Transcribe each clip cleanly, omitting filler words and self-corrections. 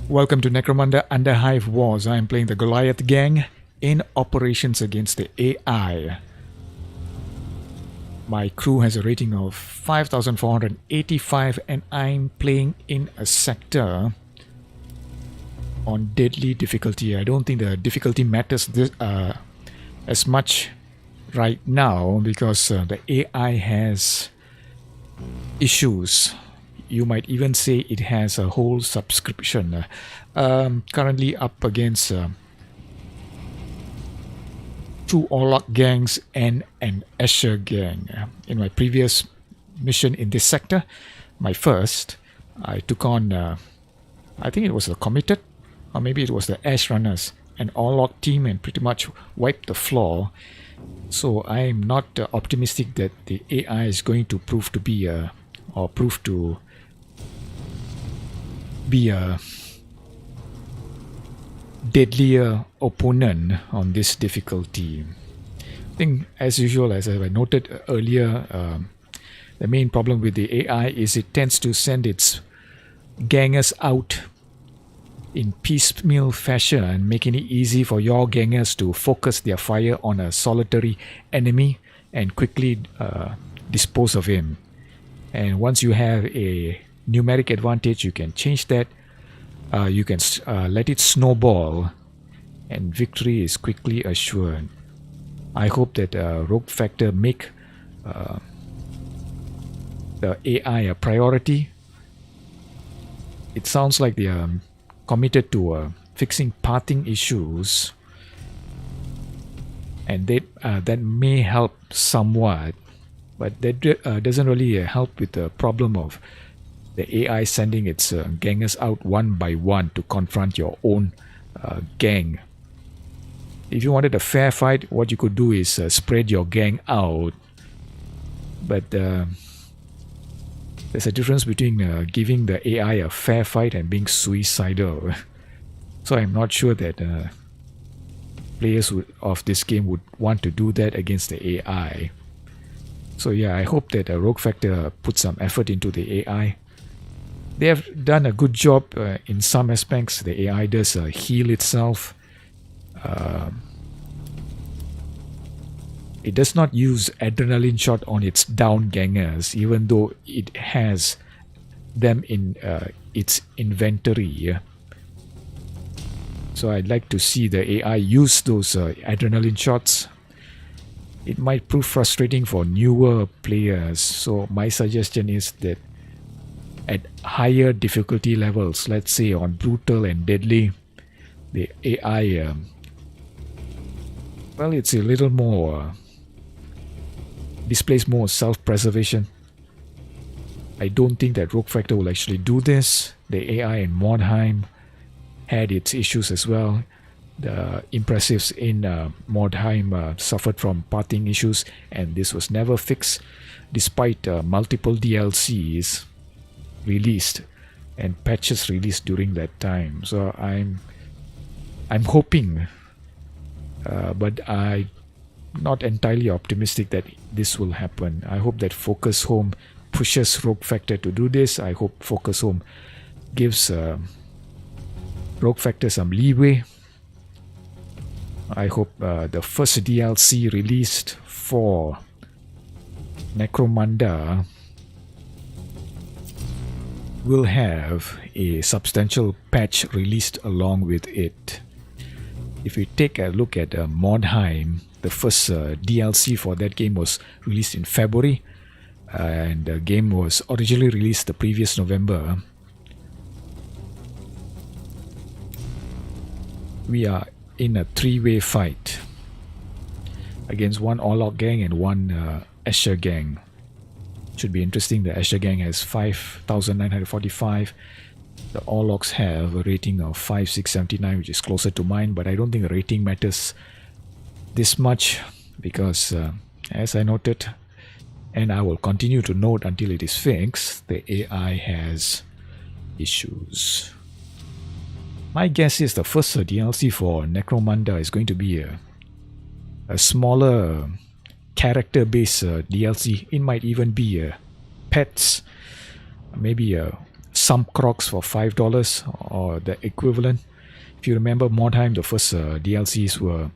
Welcome to Necromunda Underhive Wars. I am playing the Goliath gang in operations against the AI. My crew has a rating of 5,485 and I'm playing in a sector on deadly difficulty. I don't think the difficulty matters as much right now because the AI has issues. You might even say it has a whole subscription. Currently up against 2 Orlok gangs and an Escher gang. In my previous mission in this sector, my first, I took on, I think it was the Committed, or maybe it was the Ash Runners, an Orlok team, and pretty much wiped the floor. So I am not optimistic that the AI is going to prove to be a deadlier opponent on this difficulty. I think, as usual, as I noted earlier, the main problem with the AI is it tends to send its gangers out in piecemeal fashion and making it easy for your gangers to focus their fire on a solitary enemy and quickly dispose of him. And once you have a numeric advantage, you can change that. You can let it snowball and victory is quickly assured. I hope that Rogue Factor make the AI a priority. It sounds like they are committed to fixing pathing issues, and that may help somewhat, but that doesn't really help with the problem of the AI sending its gangers out one by one to confront your own gang. If you wanted a fair fight, what you could do is spread your gang out. But there's a difference between giving the AI a fair fight and being suicidal. So I'm not sure that players of this game would want to do that against the AI. So yeah, I hope that Rogue Factor puts some effort into the AI. They have done a good job in some aspects. The AI does heal itself. It does not use adrenaline shot on its down gangers, even though it has them in its inventory. So I'd like to see the AI use those adrenaline shots. It might prove frustrating for newer players. So my suggestion is that at higher difficulty levels, let's say on brutal and deadly, the AI, well, it's a little more, displays more self-preservation. I don't think that Rogue Factor will actually do this. The AI in Mordheim had its issues as well. The impressives in Mordheim suffered from pathing issues, and this was never fixed despite multiple DLCs released and patches released during that time. So I'm hoping, but I'm not entirely optimistic that this will happen. I hope that Focus Home pushes Rogue Factor to do this. I hope Focus Home gives Rogue Factor some leeway. I hope the first DLC released for Necromunda will have a substantial patch released along with it. If we take a look at Mordheim, the first DLC for that game was released in February, and the game was originally released the previous November. We are in a 3-way fight against one Orlok gang and one Escher gang. Should be interesting. The Escher gang has 5,945. The Orloks have a rating of 5,679, which is closer to mine, but I don't think the rating matters this much because, as I noted, and I will continue to note until it is fixed, the AI has issues. My guess is the first DLC for Necromunda is going to be a smaller character-based DLC. It might even be pets, maybe some crocs for $5 or the equivalent. If you remember Mordheim, the first DLCs were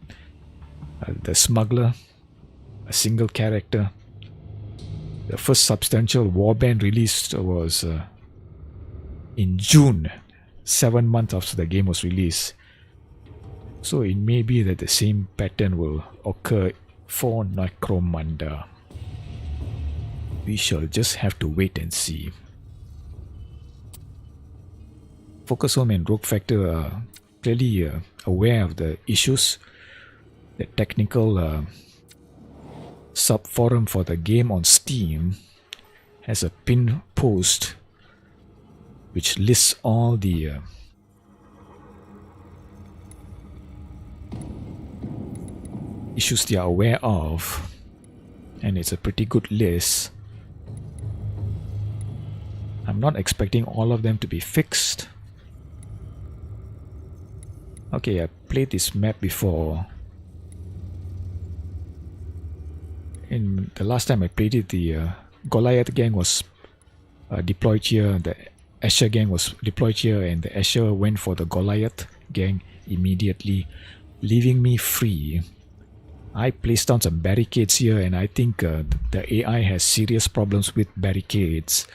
the smuggler, a single character. The first substantial warband released was in June, 7 months after the game was released. So it may be that the same pattern will occur for Necromunda. We shall just have to wait and see. Focus Home and Rogue Factor are clearly aware of the issues. The technical sub-forum for the game on Steam has a pinned post which lists all the issues they are aware of, and it's a pretty good list. I'm not expecting all of them to be fixed. Okay, I played this map before. In the last time I played it, the Goliath gang was deployed here, the Asher gang was deployed here, and the Asher went for the Goliath gang immediately, leaving me free. I placed down some barricades here, and I think the AI has serious problems with barricades.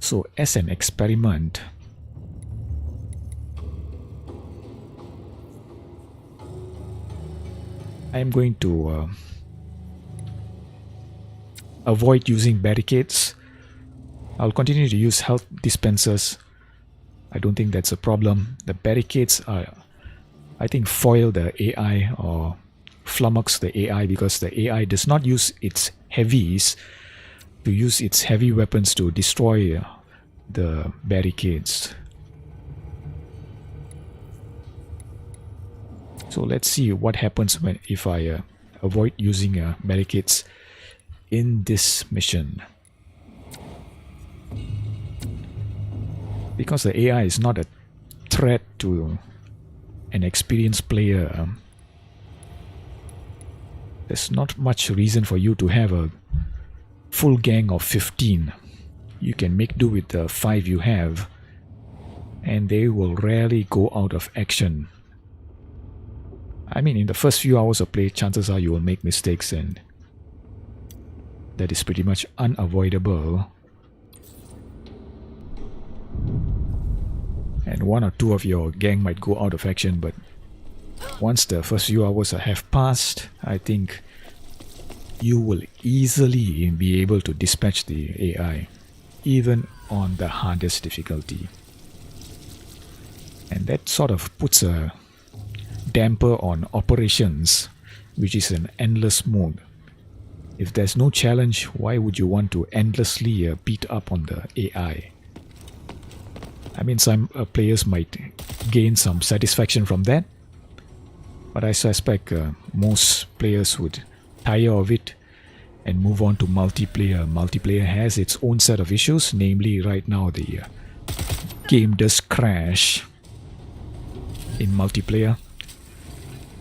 So as an experiment, I am going to avoid using barricades. I'll continue to use health dispensers. I don't think that's a problem. The barricades are, I think, foil the AI or flummox the AI, because the AI does not use its heavies to use its heavy weapons to destroy the barricades. So let's see what happens if I avoid using barricades in this mission. Because the AI is not a threat to an experienced player, there's not much reason for you to have a full gang of 15. You can make do with the 5 you have, and they will rarely go out of action. I mean, in the first few hours of play, chances are you will make mistakes, and that is pretty much unavoidable. And 1 or 2 of your gang might go out of action, but once the first few hours have passed, I think you will easily be able to dispatch the AI, even on the hardest difficulty. And that sort of puts a damper on operations, which is an endless mode. If there's no challenge, why would you want to endlessly beat up on the AI? I mean, some players might gain some satisfaction from that, but I suspect most players would tire of it and move on to multiplayer. Multiplayer has its own set of issues, namely right now the game does crash in multiplayer.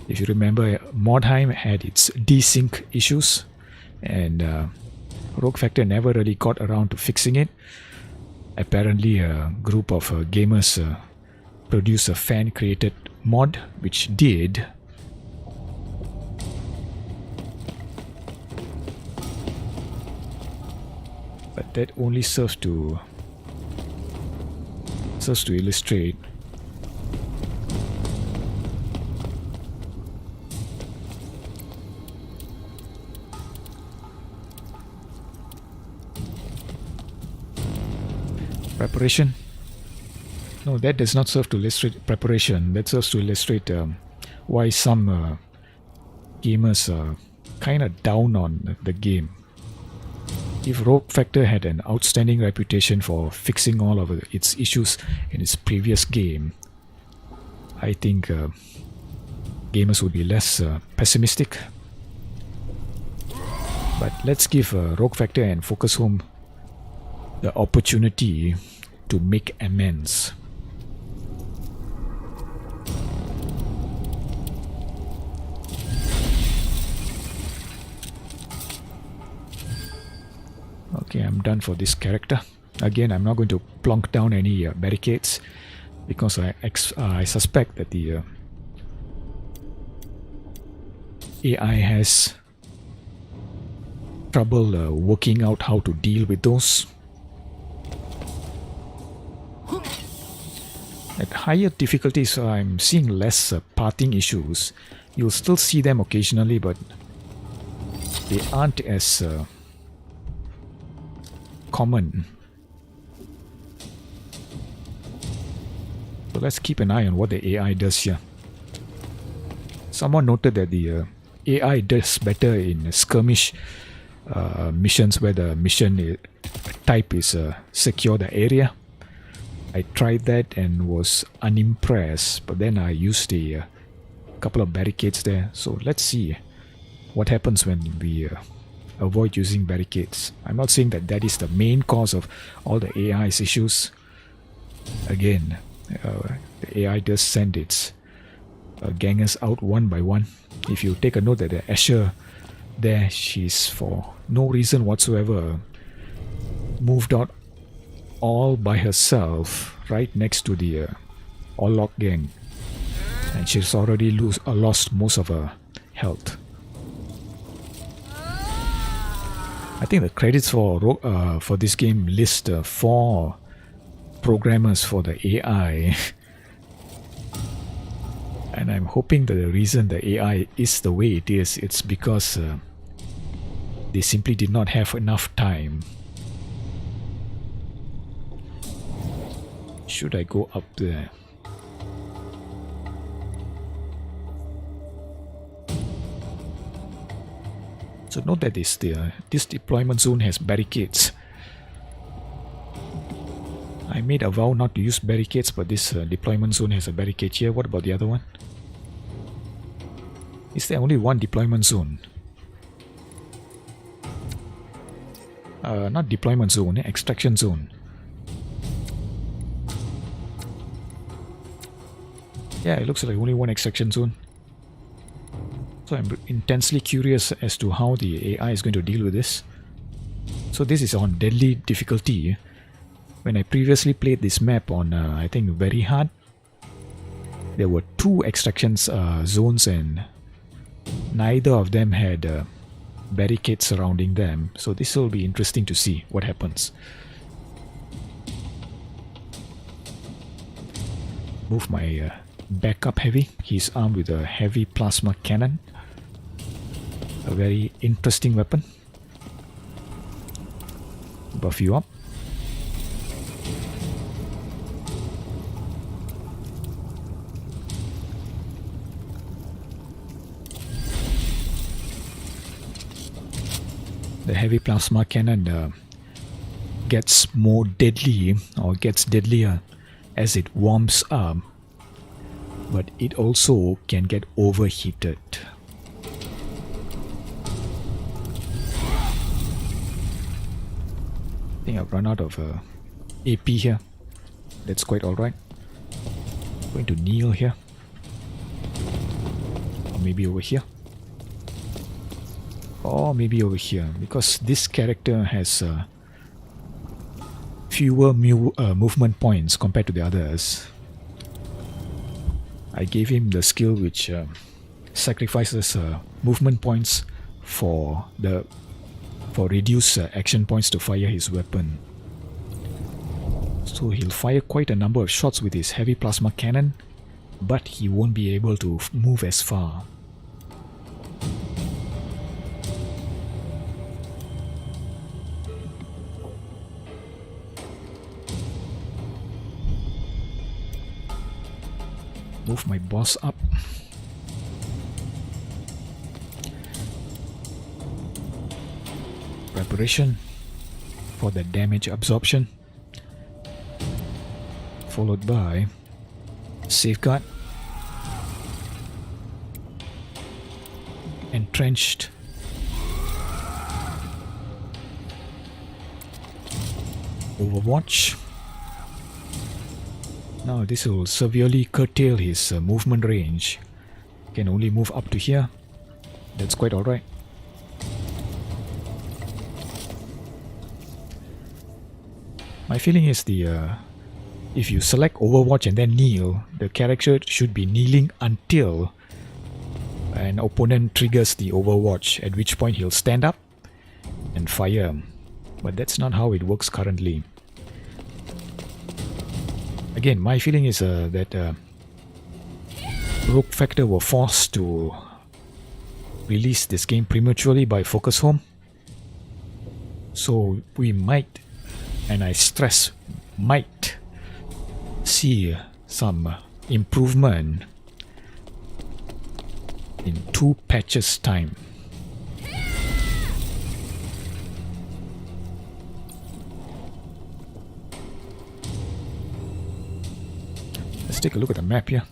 If you remember, Mordheim had its desync issues, and Rogue Factor never really got around to fixing it. Apparently a group of gamers produced a fan-created mod which did. But that only serves to illustrate preparation. No, that does not serve to illustrate preparation. That serves to illustrate why some gamers are kind of down on the game. If Rogue Factor had an outstanding reputation for fixing all of its issues in its previous game, I think gamers would be less pessimistic. But let's give Rogue Factor and Focus Home the opportunity to make amends. Okay, I'm done for this character. Again, I'm not going to plonk down any barricades because I suspect that the AI has trouble working out how to deal with those. At higher difficulties, I'm seeing less pathing issues. You'll still see them occasionally, but they aren't as common. So let's keep an eye on what the AI does here. Someone noted that the AI does better in skirmish missions where the mission type is secure the area. I tried that and was unimpressed, but then I used a couple of barricades there. So let's see what happens when we avoid using barricades. I'm not saying that that is the main cause of all the AI's issues. Again, the AI does send its gangers out one by one. If you take a note that the Asher there, she's for no reason whatsoever moved out all by herself right next to the Orlok gang, and she's already lost most of her health. I think the credits for this game list 4 programmers for the AI. And I'm hoping that the reason the AI is the way it is, it's because they simply did not have enough time. Should I go up there? So note that this deployment zone has barricades. I made a vow not to use barricades, but this deployment zone has a barricade here. What about the other one? Is there only one deployment zone? Not deployment zone, extraction zone. Yeah, it looks like only one extraction zone. So I'm intensely curious as to how the AI is going to deal with this. So this is on deadly difficulty. When I previously played this map on, I think, very hard, there were 2 extraction zones and neither of them had barricades surrounding them. So this will be interesting to see what happens. Move my backup heavy. He's armed with a heavy plasma cannon. A very interesting weapon. Buff you up. The heavy plasma cannon gets more deadly, or gets deadlier as it warms up, but it also can get overheated. I think I've run out of AP here. That's quite alright. Going to kneel here, or maybe over here. Or maybe over here, because this character has fewer movement points compared to the others. I gave him the skill which sacrifices movement points for reduced action points to fire his weapon. So he'll fire quite a number of shots with his heavy plasma cannon, but he won't be able to move as far. Move my boss up. Preparation for the damage absorption, followed by safeguard, entrenched, overwatch. Now this will severely curtail his movement range. Can only move up to here. That's quite alright. My feeling is if you select Overwatch and then kneel, the character should be kneeling until an opponent triggers the Overwatch, at which point he'll stand up and fire. But that's not how it works currently. Again, my feeling is that Rogue Factor were forced to release this game prematurely by Focus Home. So we might, and I stress might, see some improvement in 2 patches time. Let's take a look at the map here.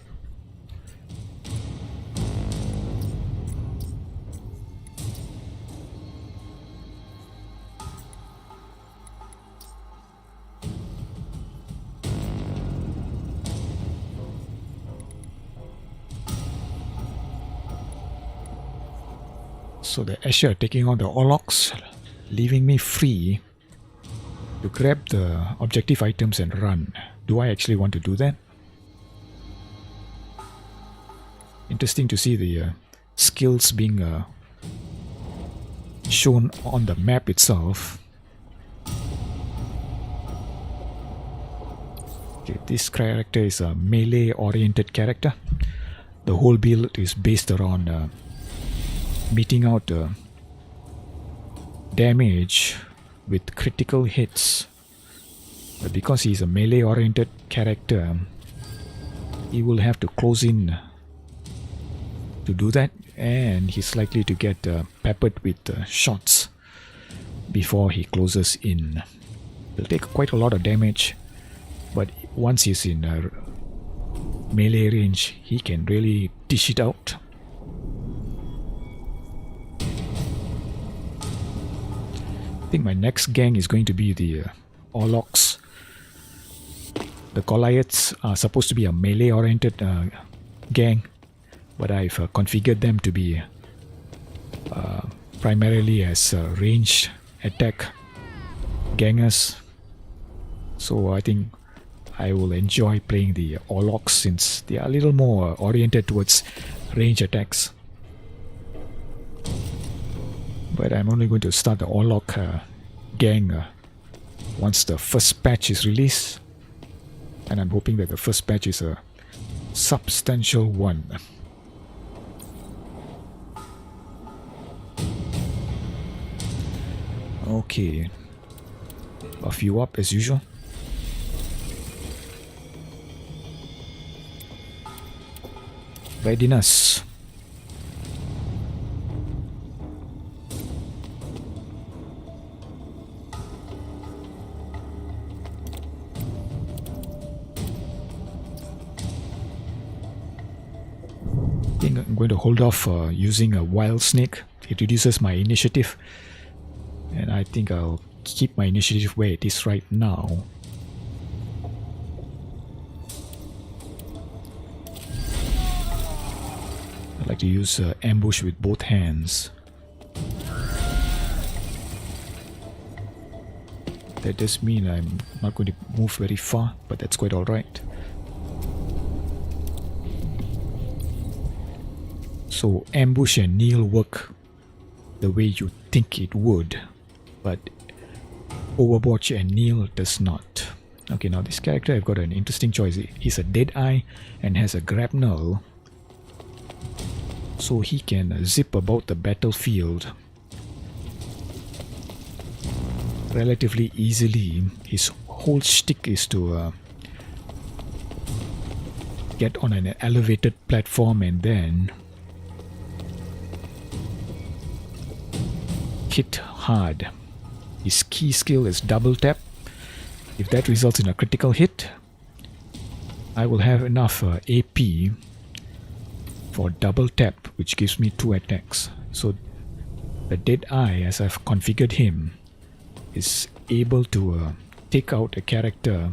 So the Asher are taking on the Orlocks, leaving me free to grab the objective items and run. Do I actually want to do that? Interesting to see the skills being shown on the map itself. Okay, this character is a melee oriented character. The whole build is based around meeting out damage with critical hits. But because he's a melee oriented character, he will have to close in to do that, and he's likely to get peppered with shots before he closes in. He'll take quite a lot of damage, but once he's in melee range, he can really dish it out. I think my next gang is going to be the Orlocks. The Goliaths are supposed to be a melee oriented gang, but I've configured them to be primarily as ranged attack gangers. So I think I will enjoy playing the Orlocks since they are a little more oriented towards range attacks. But I'm only going to start the Orlock gang once the first patch is released, and I'm hoping that the first patch is a substantial one. Okay, a few up as usual. Readiness. I think I'm going to hold off using a wild snake. It reduces my initiative, and I think I'll keep my initiative where it is right now. I like to use ambush with both hands. That does mean I'm not going to move very far, but that's quite alright. So ambush and kneel work the way you think it would, but Overwatch and kneel does not. Okay, now this character, I've got an interesting choice. He's a Deadeye and has a grapnel, so he can zip about the battlefield relatively easily. His whole shtick is to get on an elevated platform and then hit hard. His key skill is double tap. If that results in a critical hit, I will have enough AP for double tap, which gives me 2 attacks. So the Deadeye, as I've configured him, is able to take out a character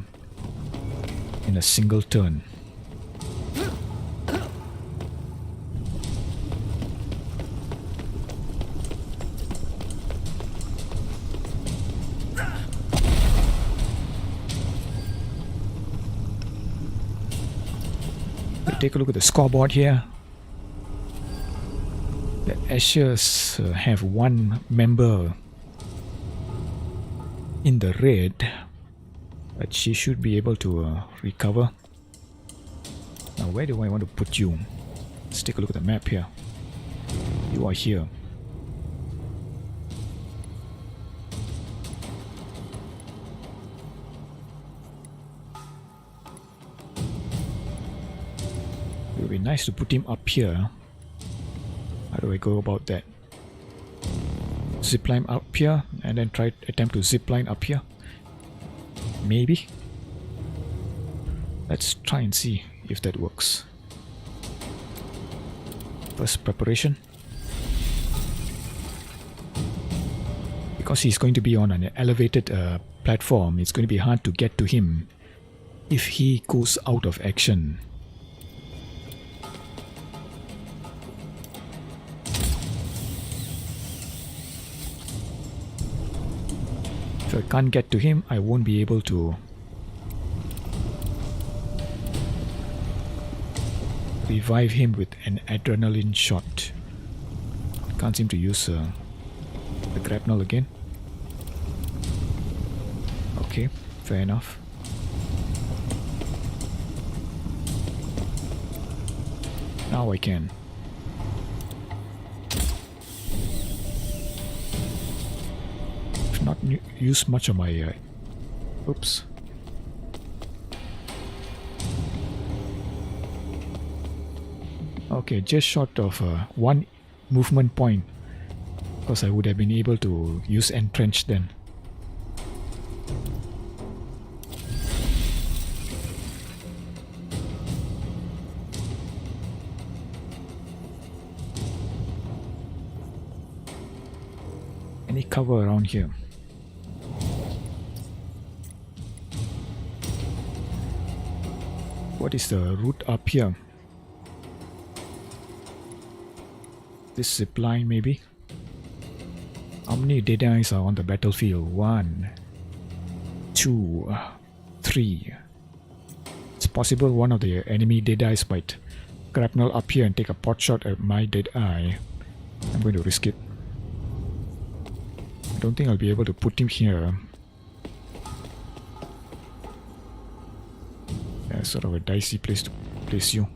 in a single turn. Take a look at the scoreboard here. The Ashes have one member in the red, but she should be able to recover. Now where do I want to put you? Let's take a look at the map here. You are here. It would be nice to put him up here. How do I go about that? Zipline up here and then attempt to zipline up here. Maybe. Let's try and see if that works. First preparation. Because he's going to be on an elevated platform, it's going to be hard to get to him if he goes out of action. If I can't get to him, I won't be able to revive him with an adrenaline shot. Can't seem to use the grapnel again. Okay, fair enough. Now I can. I've not used much of my... oops. Okay, just short of one movement point, because I would have been able to use entrench then. Any cover around here? What is the route up here? This zipline maybe? How many Deadeyes are on the battlefield? 1, 2, 3. It's possible one of the enemy Deadeyes might grapnel up here and take a pot shot at my Deadeye. I'm going to risk it. I don't think I'll be able to put him here. Yeah, sort of a dicey place to place you.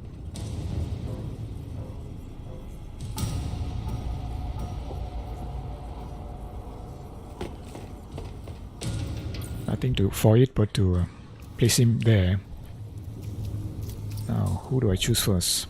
Nothing for it but to place him there. Now, who do I choose first?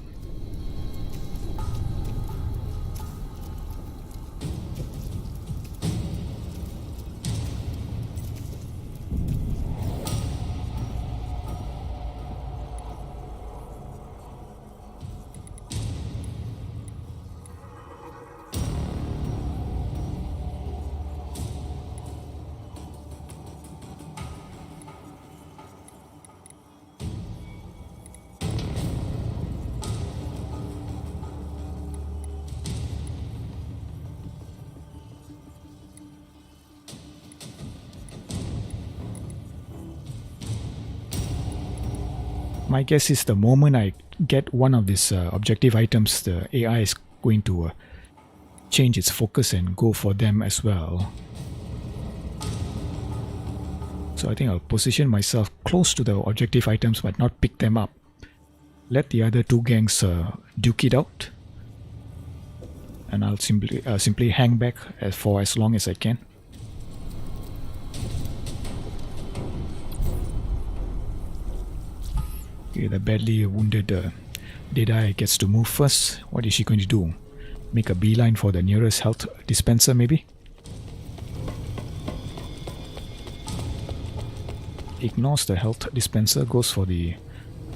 My guess is the moment I get one of these objective items, the AI is going to change its focus and go for them as well. So I think I'll position myself close to the objective items but not pick them up. Let the other two gangs duke it out. And I'll simply hang back for as long as I can. Okay, the badly wounded Deadeye gets to move first. What is she going to do? Make a beeline for the nearest health dispenser maybe? Ignores the health dispenser, goes for the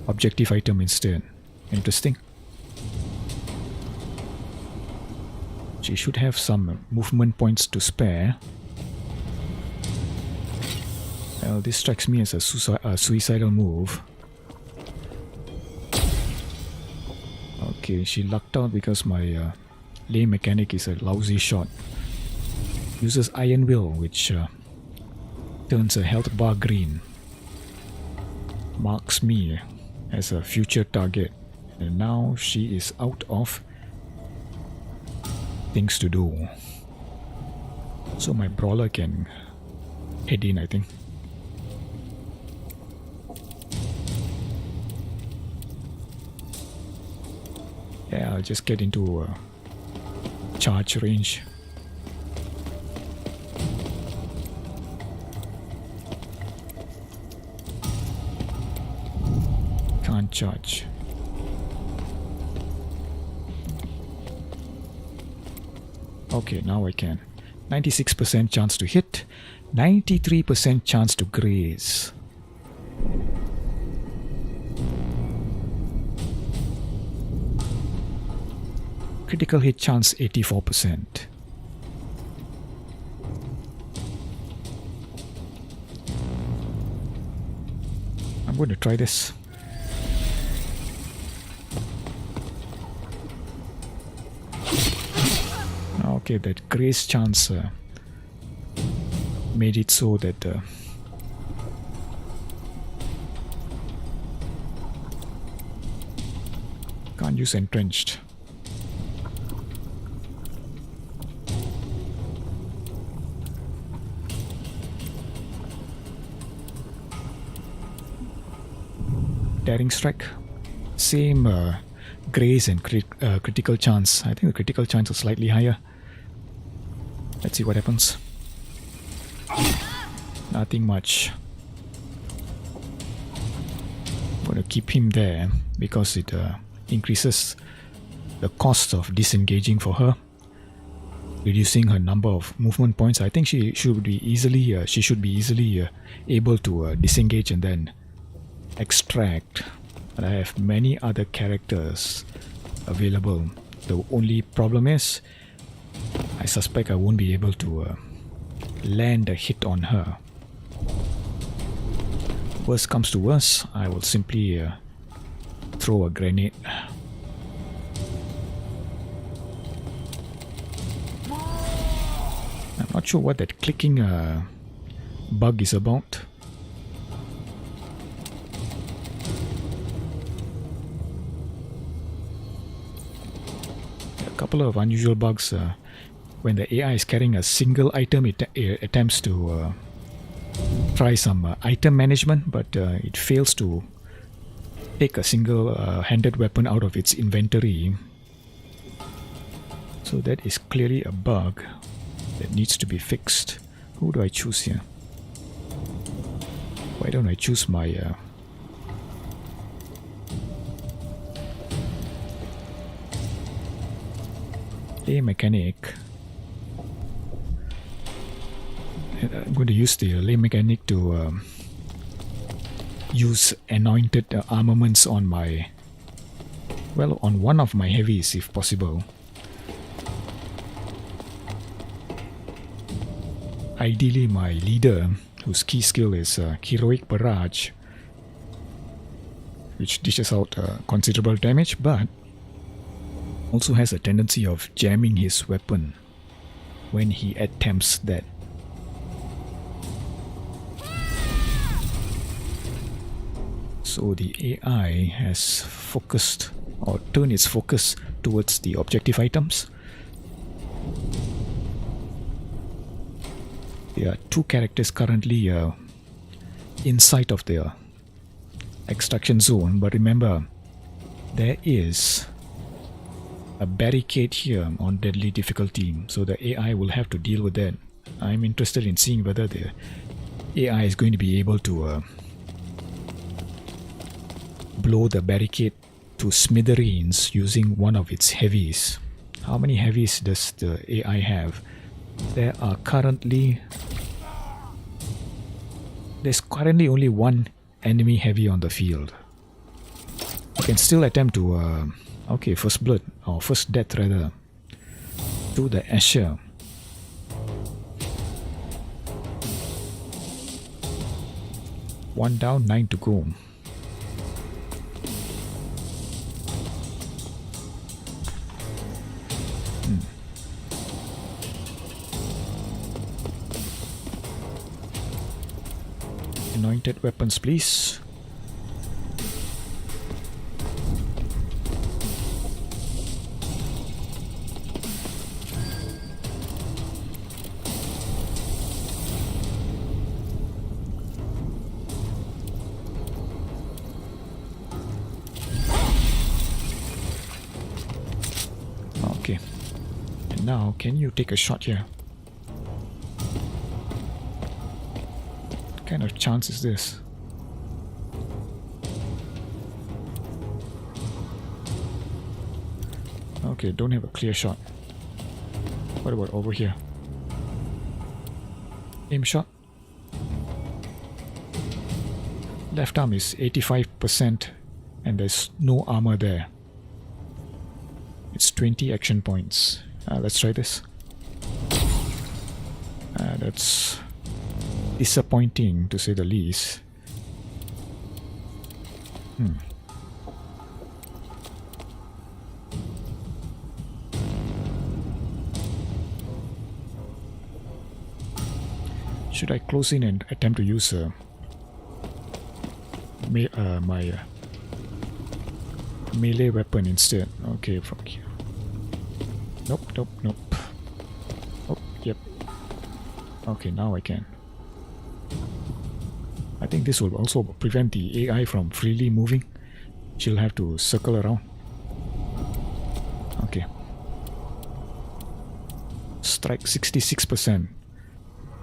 objective item instead. Interesting. She should have some movement points to spare. Well, this strikes me as a suicidal move. Okay, she lucked out because my lay mechanic is a lousy shot. Uses Iron Will, which turns a health bar green. Marks me as a future target. And now she is out of things to do. So my brawler can head in, I think. Yeah, I'll just get into charge range. Can't charge. Okay, now I can. 96% chance to hit, 93% chance to graze. Critical hit chance 84%. I'm going to try this. Okay, that grace chance made it so that can't use entrenched. Daring strike, same grace and critical chance. I think the critical chance is slightly higher. Let's see what happens. Nothing much. I'm going to keep him there because it increases the cost of disengaging for her, reducing her number of movement points. I think she should be easily able to disengage and then extract. But I have many other characters available. The only problem is I suspect I won't be able to land a hit on her. Worst comes to worst, I will simply throw a grenade. I'm not sure what that clicking bug is about. A couple of unusual bugs. When the AI is carrying a single item, it attempts to try some item management, but it fails to take a single handed weapon out of its inventory. So that is clearly a bug that needs to be fixed. Who do I choose here? Why don't I choose my lay mechanic? I'm going to use the lay mechanic to use anointed armaments on my, well, on one of my heavies if possible. Ideally my leader, whose key skill is Heroic Barrage, which dishes out considerable damage, but also has a tendency of jamming his weapon when he attempts that. So the AI has focused or turned its focus towards the objective items. There are two characters currently inside of the extraction zone, but remember, there is a barricade here on deadly difficulty, so the AI will have to deal with that. I'm interested in seeing whether the AI is going to be able to blow the barricade to smithereens using one of its heavies. How many heavies does the AI have? There's currently only one enemy heavy on the field. You can still attempt to okay, first blood, or first death rather, to the Asher. One down, 9 to go. Anointed weapons, please. now can you take a shot here? What kind of chance is this? Okay, don't have a clear shot. What about over here? Aim shot. Left arm is 85% and there's no armor there. It's 20 action points. Let's try this. That's disappointing to say the least. Should I close in and attempt to use my melee weapon instead? Okay, from here. Nope, nope, nope. Oh, yep. Okay, now I can. I think this will also prevent the AI from freely moving. She'll have to circle around. Okay. Strike 66%.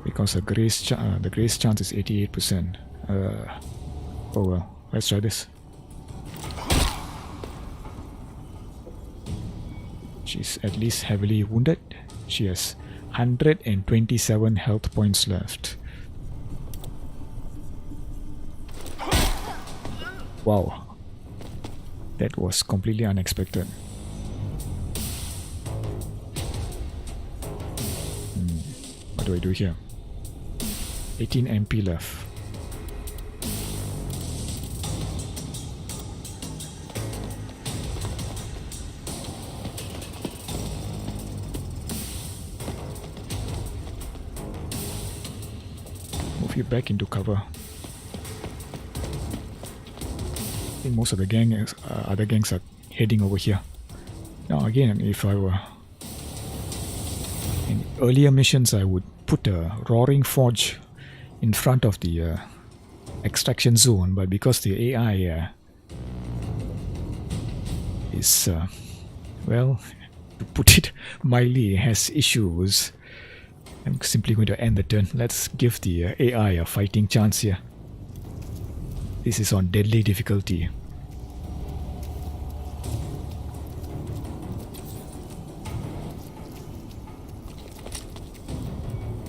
Because the grace chance is 88%. Oh well, let's try this. She's at least heavily wounded. She has 127 health points left. Wow. That was completely unexpected. What do I do here? 18 MP left. Move you back into cover. I think most of the other gangs are heading over here. Now again, if I were in earlier missions, I would put a roaring forge in front of the extraction zone, but because the AI is, well, to put it mildly, has issues, I'm simply going to end the turn. Let's give the AI a fighting chance here. This is on deadly difficulty.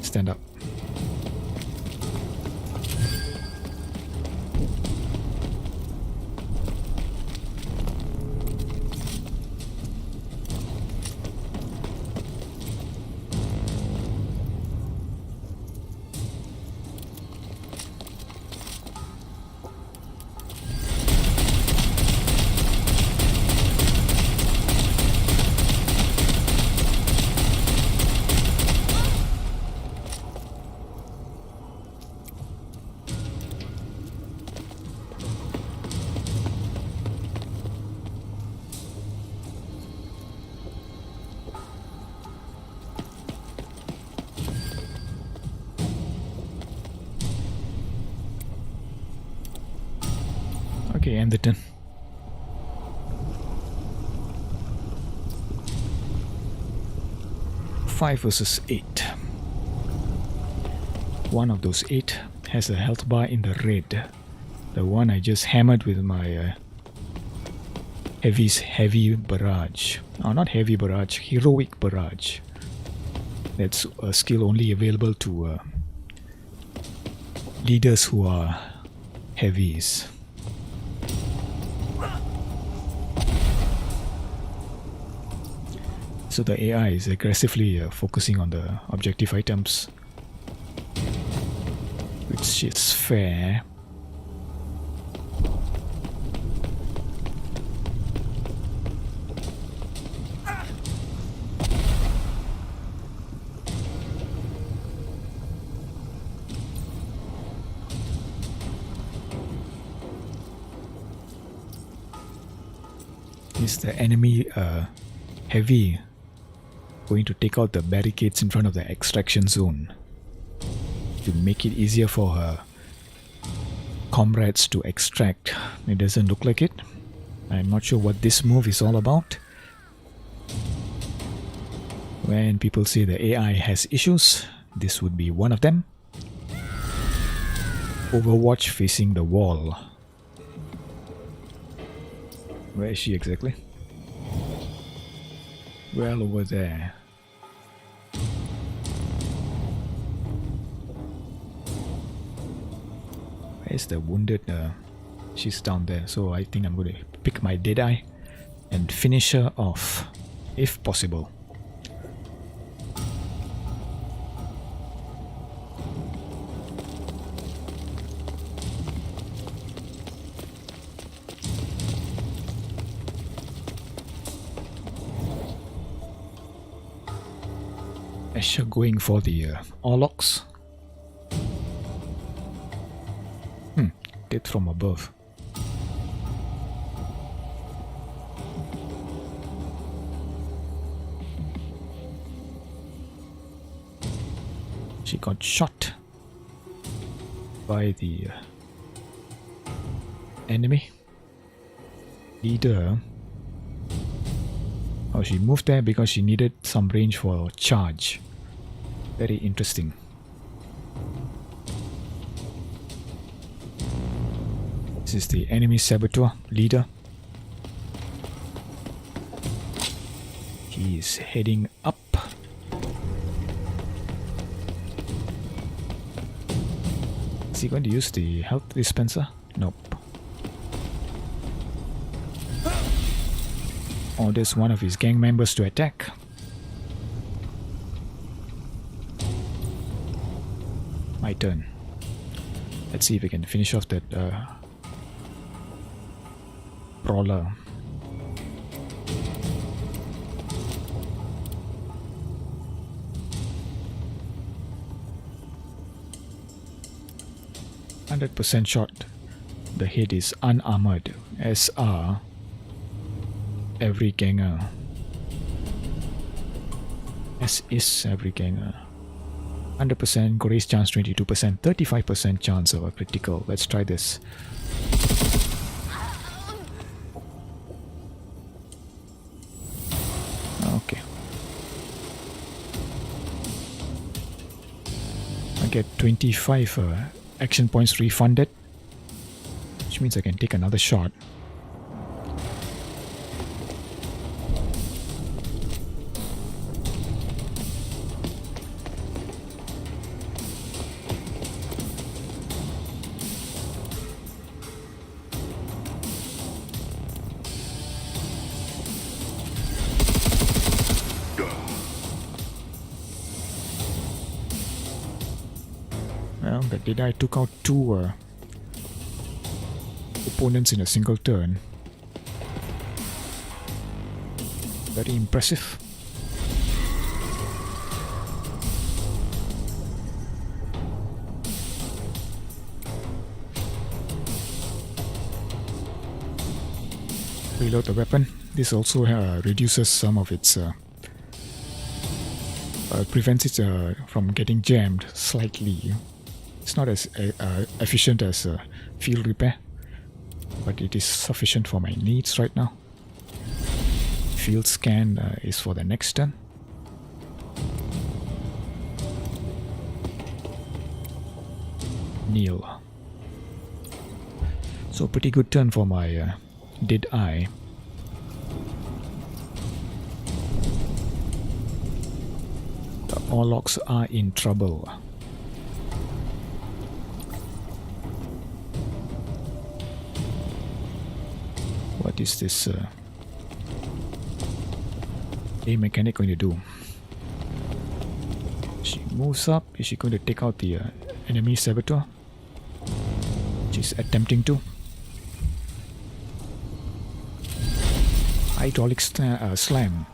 Stand up. Okay, end the turn. Five versus 8. One of those 8 has a health bar in the red. The one I just hammered with my heavy barrage. Oh, not heavy barrage, heroic barrage. That's a skill only available to leaders who are heavies. So the AI is aggressively focusing on the objective items, which is fair. Is the enemy heavy going to take out the barricades in front of the extraction zone to make it easier for her comrades to extract? It doesn't look like it. I'm not sure what this move is all about. When people say the AI has issues, this would be one of them. Overwatch facing the wall. Where is she exactly? Well, over there. Where's the wounded? She's down there, so I think I'm going to pick my Deadeye and finish her off, if possible. Asher going for the Orlocks. Death from above. She got shot by the enemy leader. Oh, she moved there because she needed some range for charge. Very interesting. This is the enemy saboteur leader. He is heading up. Is he going to use the health dispenser? Nope. Orders one of his gang members to attack. My turn. Let's see if we can finish off that brawler. %, shot. The head is unarmored. SR. Every ganger. S is every ganger. 100% grace chance, 22%, 35% chance of a critical. Let's try this. Okay. I get 25 action points refunded, which means I can take another shot. Well, that did I took out 2 opponents in a single turn. Very impressive. Reload the weapon. This also reduces some of its prevents it from getting jammed slightly. It's not as efficient as field repair, but it is sufficient for my needs right now. Field scan is for the next turn. Kneel. So pretty good turn for my Deadeye. The Orlocks are in trouble. What is this A mechanic going to do? She moves up. Is she going to take out the enemy saboteur? She's attempting to. Hydraulic slam.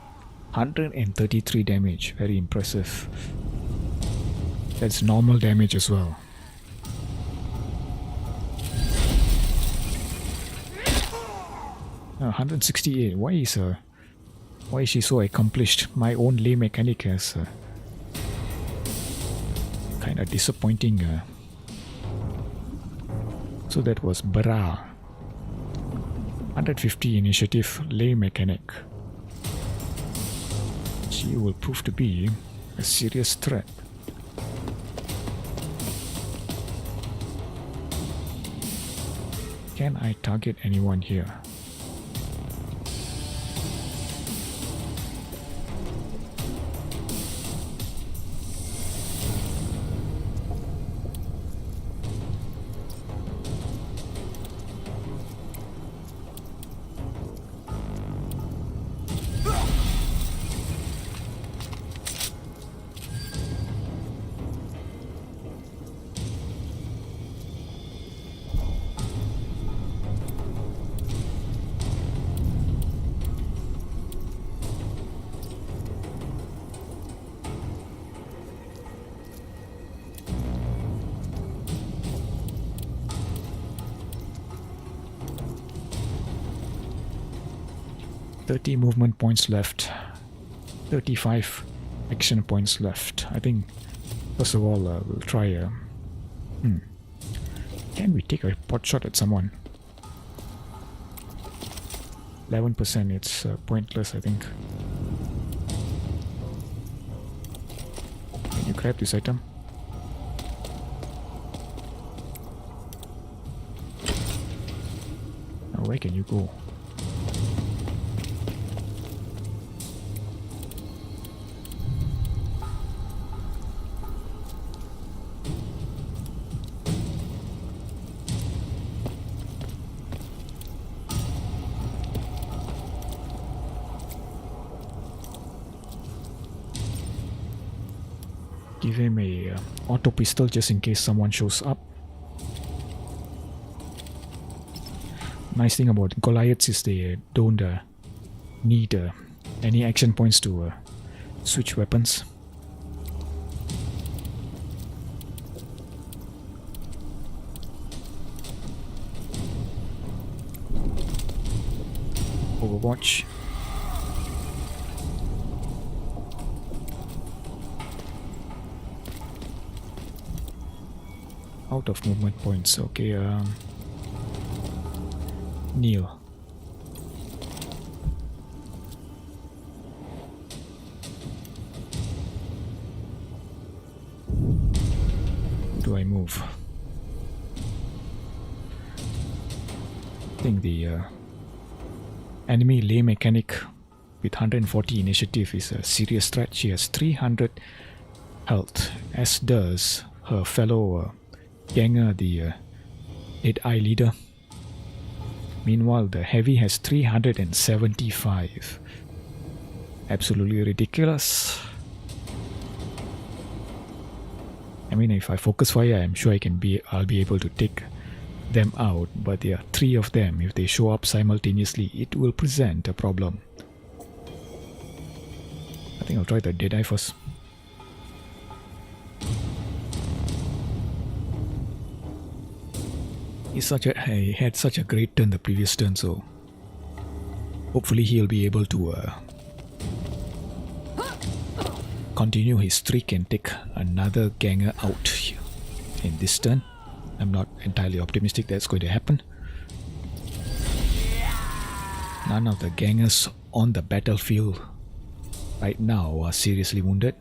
133 damage. Very impressive. That's normal damage as well. Oh, 168. Why is she so accomplished? My own lay mechanic has kind of disappointing. So that was Bra. 150 initiative lay mechanic. She will prove to be a serious threat. Can I target anyone here? Movement points left, 35 action points left. I think first of all we'll try can we take a pot shot at someone? 11%, it's pointless I think. Can you grab this item? Now where can you go? Give him a auto pistol just in case someone shows up. Nice thing about Goliaths is they don't need any action points to switch weapons. Overwatch. Out of movement points. Okay, kneel. Do I move? I think the enemy lay mechanic with 140 initiative is a serious threat. She has 300 health, as does her fellow Ganger, the 8-eye leader. Meanwhile, the heavy has 375. Absolutely ridiculous. I mean, if I focus fire, I'm sure I'll be able to take them out. But there are 3 of them. If they show up simultaneously, it will present a problem. I think I'll try the Deadeye first. He had such a great turn the previous turn, so hopefully he'll be able to continue his streak and take another Ganger out in this turn. I'm not entirely optimistic that's going to happen. None of the Gangers on the battlefield right now are seriously wounded.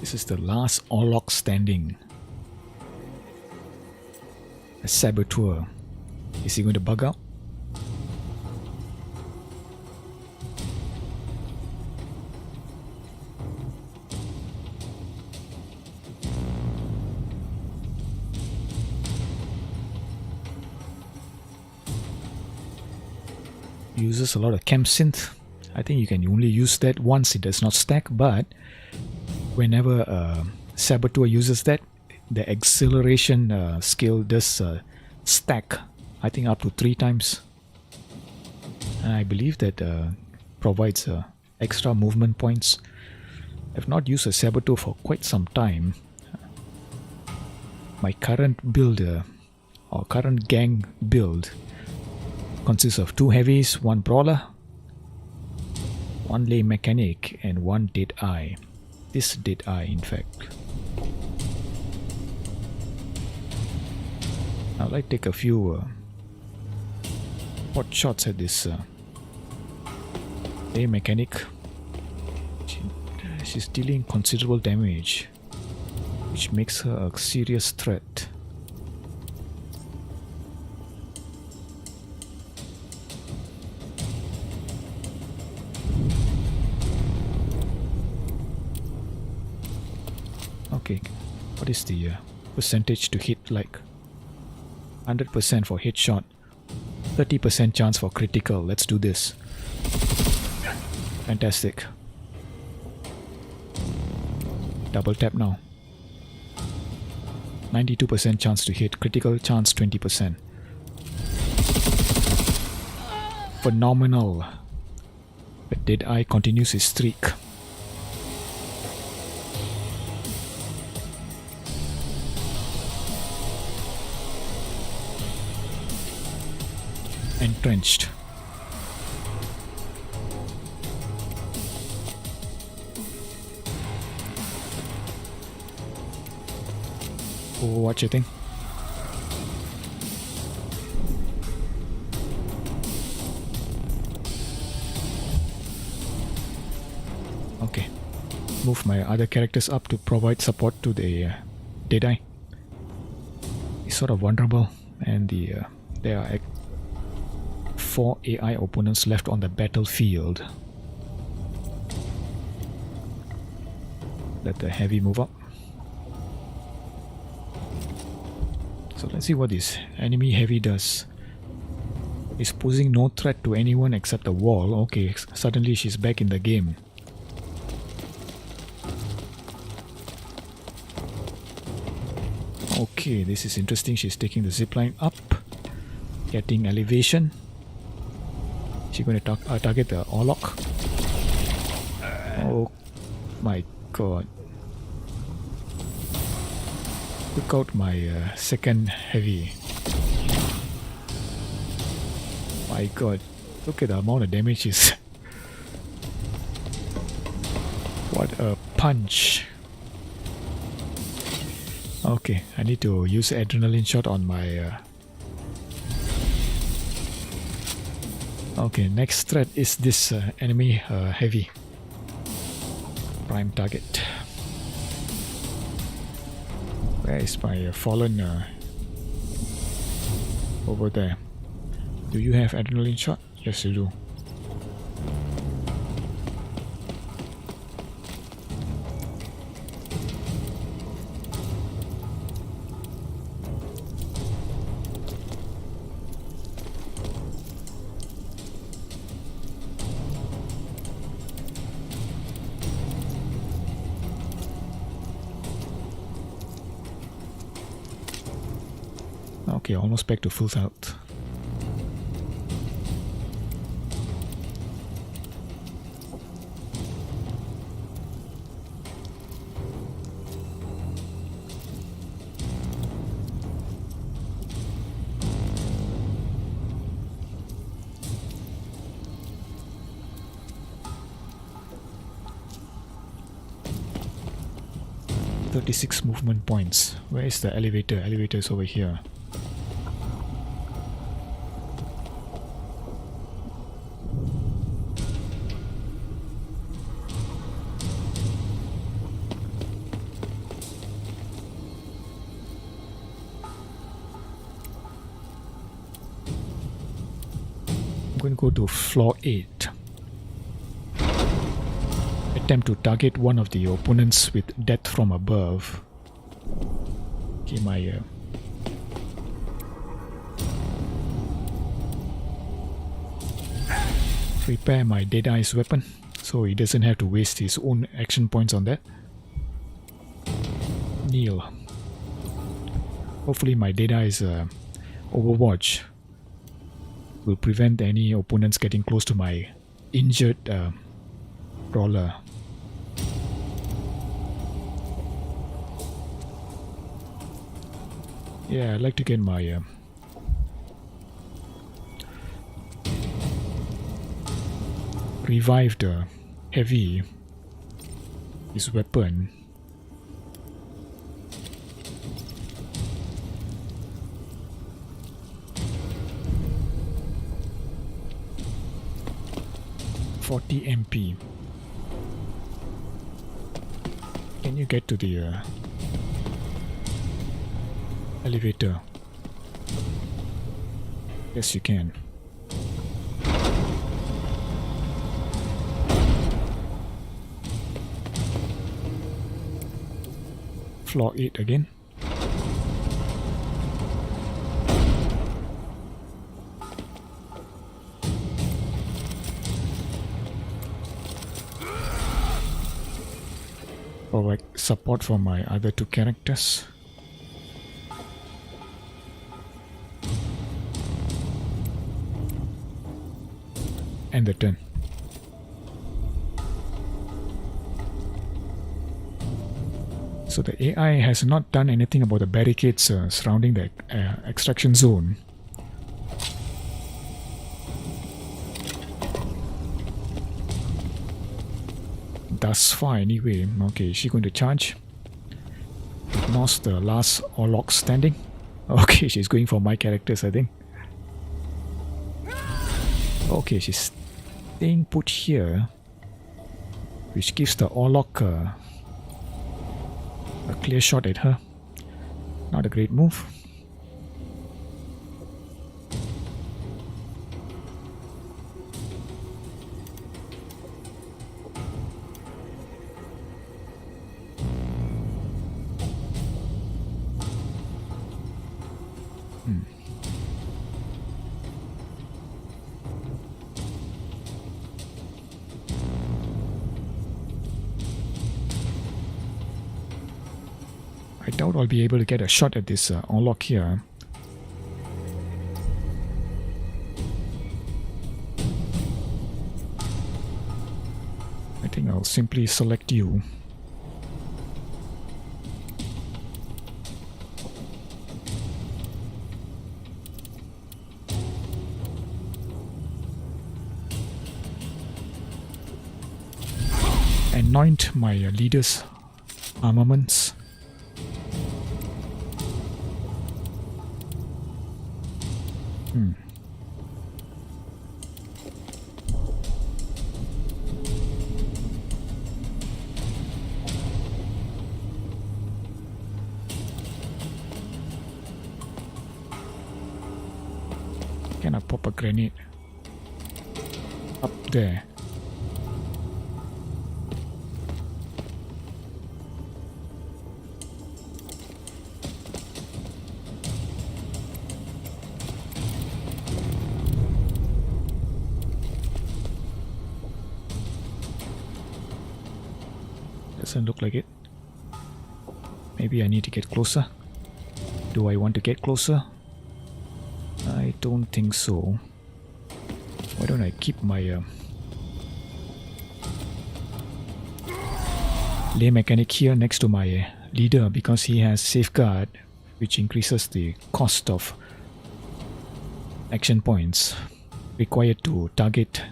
This is the last Orlok standing. A saboteur. Is he going to bug out? Uses a lot of camp synth. I think you can only use that once, it does not stack, but whenever a saboteur uses that, the acceleration skill does stack, I think up to 3 times. And I believe that provides extra movement points. I've not used a saboteur for quite some time. My current build or current gang build consists of 2 heavies, 1 brawler, 1 lay mechanic, and 1 dead eye. This dead eye, in fact. I'd like to take a few pot shots at this lay mechanic. She's dealing considerable damage, which makes her a serious threat. Okay, what is the percentage to hit like? 100% for headshot, 30% chance for critical. Let's do this. Fantastic. Double tap now. 92% chance to hit, critical chance 20%. Phenomenal. The dead eye continues his streak. Entrenched. What you think? Okay, move my other characters up to provide support to the Deadeye. He's sort of vulnerable, and there are 4 AI opponents left on the battlefield. Let the heavy move up. So let's see what this enemy heavy does. Is posing no threat to anyone except the wall. Okay, suddenly she's back in the game. Okay, this is interesting. She's taking the zipline up, getting elevation. She's going to target the Orlok. Oh my god. Took out my second heavy. My god, look at the amount of damage is. What a punch. Okay, I need to use adrenaline shot on my okay, next threat is this enemy heavy. Prime target. Where is my fallen over there? Do you have adrenaline shot? Yes, you do. Okay, almost back to full health. .36 movement points. Where is the elevator? Elevator is over here. I'm going to go to floor 8. Attempt to target one of the opponents with death from above. Okay, my prepare my Deadeye's weapon so he doesn't have to waste his own action points on that. Kneel. Hopefully my Deadeye's Overwatch will prevent any opponents getting close to my injured brawler. Yeah, I'd like to get my revive the heavy, his weapon. MP. Can you get to the elevator? Yes, you can. Floor 8 again. Provide support for my other two characters. And the turn. So the AI has not done anything about the barricades surrounding the extraction zone. Thus far anyway. Okay, is she going to charge? Ignores the last Orlok standing. Okay, she's going for my characters, I think. Okay, she's staying put here, which gives the Orlok a clear shot at her. Not a great move. I doubt I'll be able to get a shot at this Orlok here. I think I'll simply select you. Anoint my leader's armaments. Can I pop a grenade up there? Doesn't look like it. Maybe I need to get closer. Do I want to get closer? I don't think so. Why don't I keep my lay mechanic here next to my leader, because he has safeguard, which increases the cost of action points required to target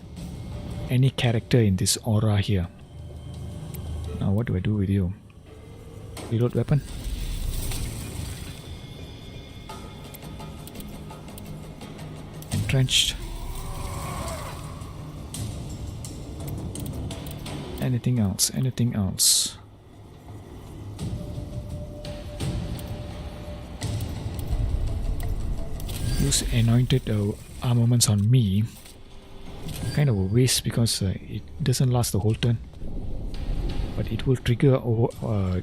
any character in this aura here. Now what do I do with you? Reload weapon. Entrenched. Anything else? Anything else? Use anointed armaments on me. Kind of a waste, because it doesn't last the whole turn. But it will trigger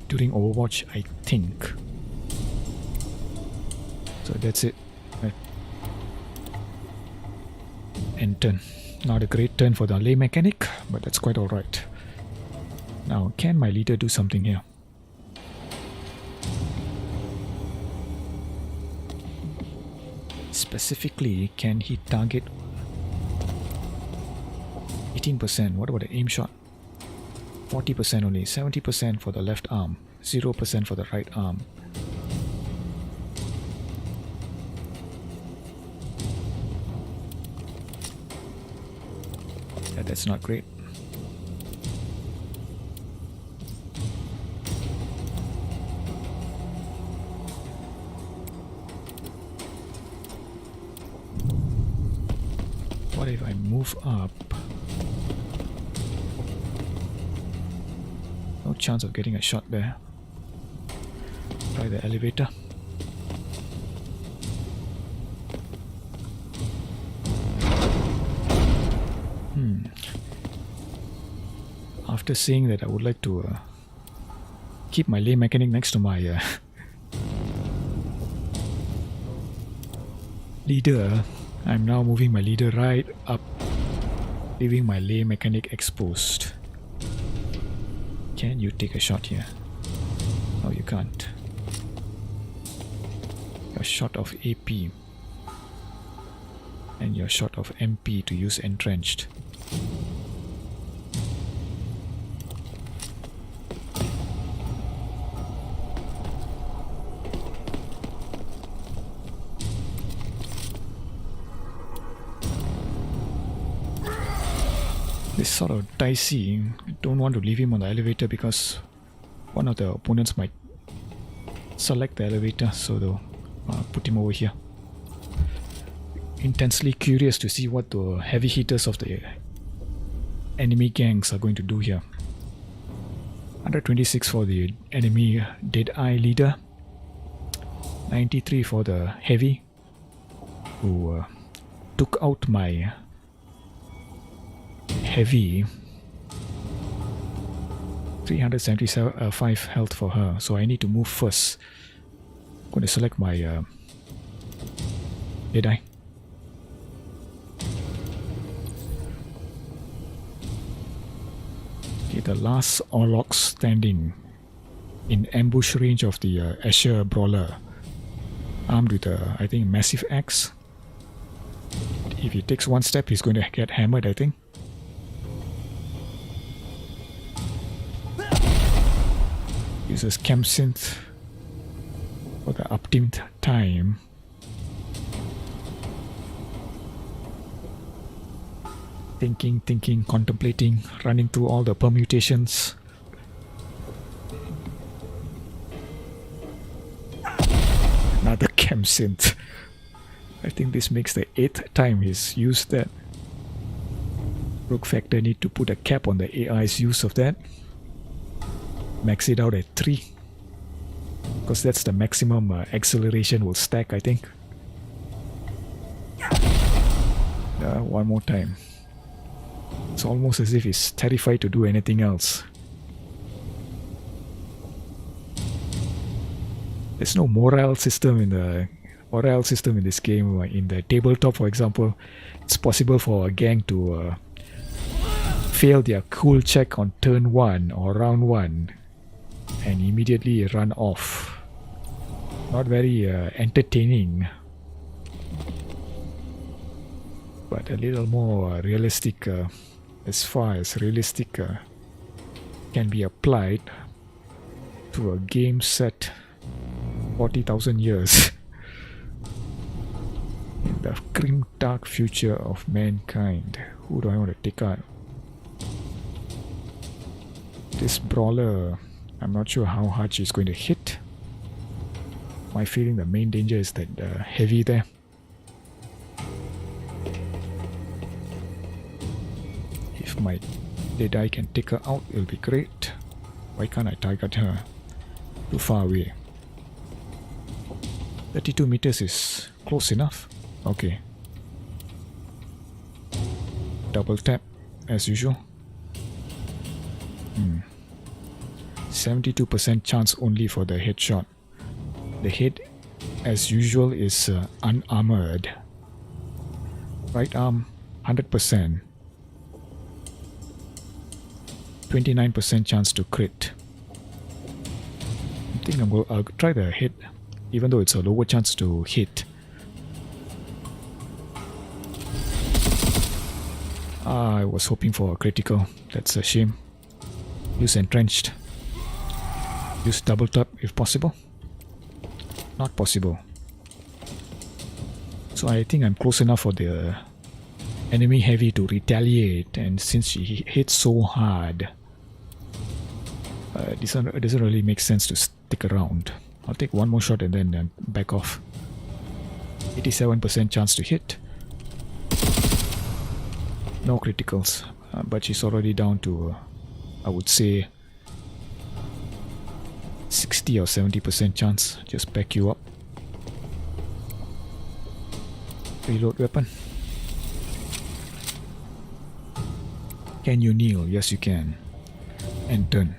during Overwatch, I think. So that's it. End turn. Not a great turn for the lay mechanic, but that's quite alright. Now, can my leader do something here? Specifically, can he target 18%? What about the aim shot? 40% only. 70% for the left arm. 0% for the right arm. Yeah, that's not great. What if I move up? No chance of getting a shot there. Try the elevator. After seeing that, I would like to keep my lay mechanic next to my leader. I'm now moving my leader right up, leaving my lay mechanic exposed. Can you take a shot here? No, you can't. Your shot of AP and your shot of MP to use entrenched. This sort of dicey. I don't want to leave him on the elevator because one of the opponents might select the elevator, so they'll put him over here. Intensely curious to see what the heavy hitters of the enemy gangs are going to do here. 126 for the enemy Deadeye leader, 93 for the heavy who took out my heavy. 375 health for her, so I need to move first. I'm going to select my Deadeye. Okay, the last Orlok standing in ambush range of the Asher Brawler, armed with a, I think, massive axe. If he takes one step, he's going to get hammered, I think. Uses Chem Synth for the optimed time. Thinking, contemplating, running through all the permutations. Another Chem Synth. I think this makes the 8th time he's used that. Rogue Factor need to put a cap on the AI's use of that. Max it out at 3. Because that's the maximum acceleration will stack, I think. One more time. It's almost as if he's terrified to do anything else. There's no morale system in this game. In the tabletop, for example, it's possible for a gang to fail their cool check on turn 1 or round 1 and immediately run off. Not very entertaining, but a little more realistic, as far as realistic can be applied to a game set 40,000 years in the grim dark future of mankind. Who do I want to take out? This brawler, I'm not sure how hard she's going to hit. My feeling the main danger is that heavy there. If my Deadeye can take her out, it'll be great. Why can't I target her? Too far away. 32 meters is close enough. Okay. Double tap as usual. 72% chance only for the headshot. The head, as usual, is unarmored. Right arm, 100%. 29% chance to crit. I think I'll try the head, even though it's a lower chance to hit. I was hoping for a critical. That's a shame. Use entrenched. Use double tap if possible. Not possible. So I think I'm close enough for the enemy heavy to retaliate, and since she hit so hard, it doesn't really make sense to stick around. I'll take one more shot and then back off. 87% chance to hit. No criticals, but she's already down to, I would say, 60 or 70% chance. Just back you up. Reload weapon. Can you kneel? Yes, you can. And turn.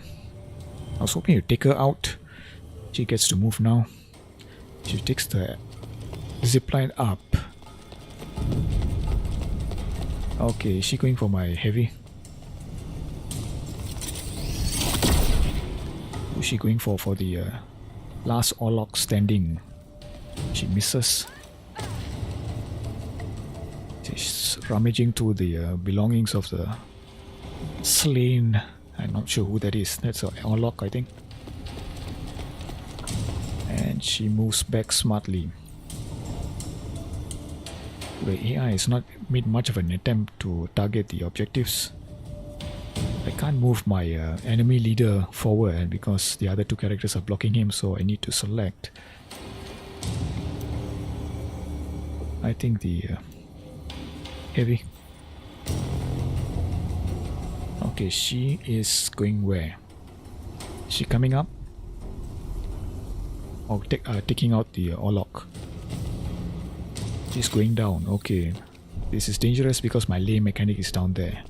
I was hoping to take her out. She gets to move now. She takes the zipline up. Okay, is she going for my heavy? Who's she going for the last Orlok standing? She misses. She's rummaging through the belongings of the slain. I'm not sure who that is. That's an Orlok, I think. And she moves back smartly. The AI has not made much of an attempt to target the objectives. I can't move my enemy leader forward because the other two characters are blocking him, so I need to select. I think the heavy. Okay, she is going where? Is she coming up? Oh, taking out the Orlok. She's going down. Okay, this is dangerous because my lay mechanic is down there.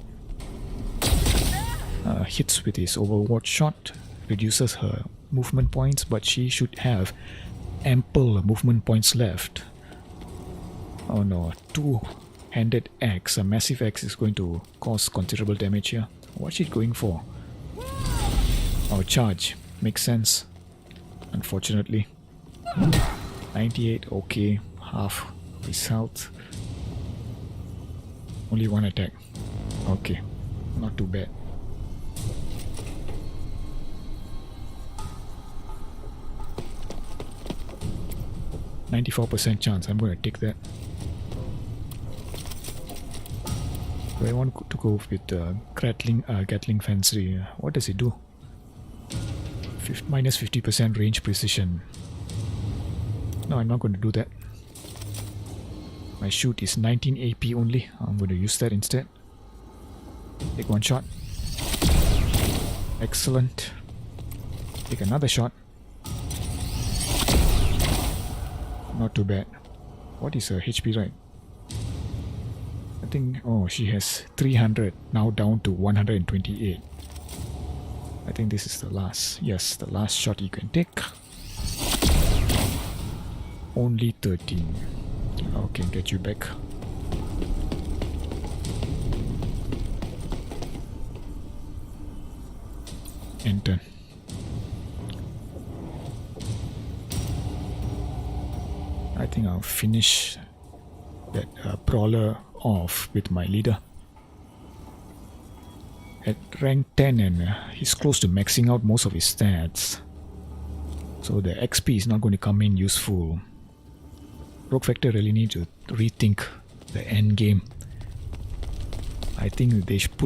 Hits with his overwatch shot, reduces her movement points, but she should have ample movement points left. Oh no, two-handed axe, a massive axe is going to cause considerable damage here. What's she going for? Oh, charge. Makes sense. Unfortunately. 98, okay. Half his health. Only one attack. Okay. Not too bad. %94 chance. I'm going to take that. Do I want to go with Gatling Fancy? What does it do? Minus 50% range precision. No, I'm not going to do that. My shoot is 19 AP only. I'm going to use that instead. Take one shot. Excellent. Take another shot. Not too bad. What is her HP right? I think, oh, she has 300, now down to 128. I think this is the last, yes, the last shot you can take. Only 13. Okay, get you back. Enter. I think I'll finish that brawler off with my leader. At rank 10 and he's close to maxing out most of his stats. So the XP is not going to come in useful. Rogue Factor really need to rethink the end game. I think they should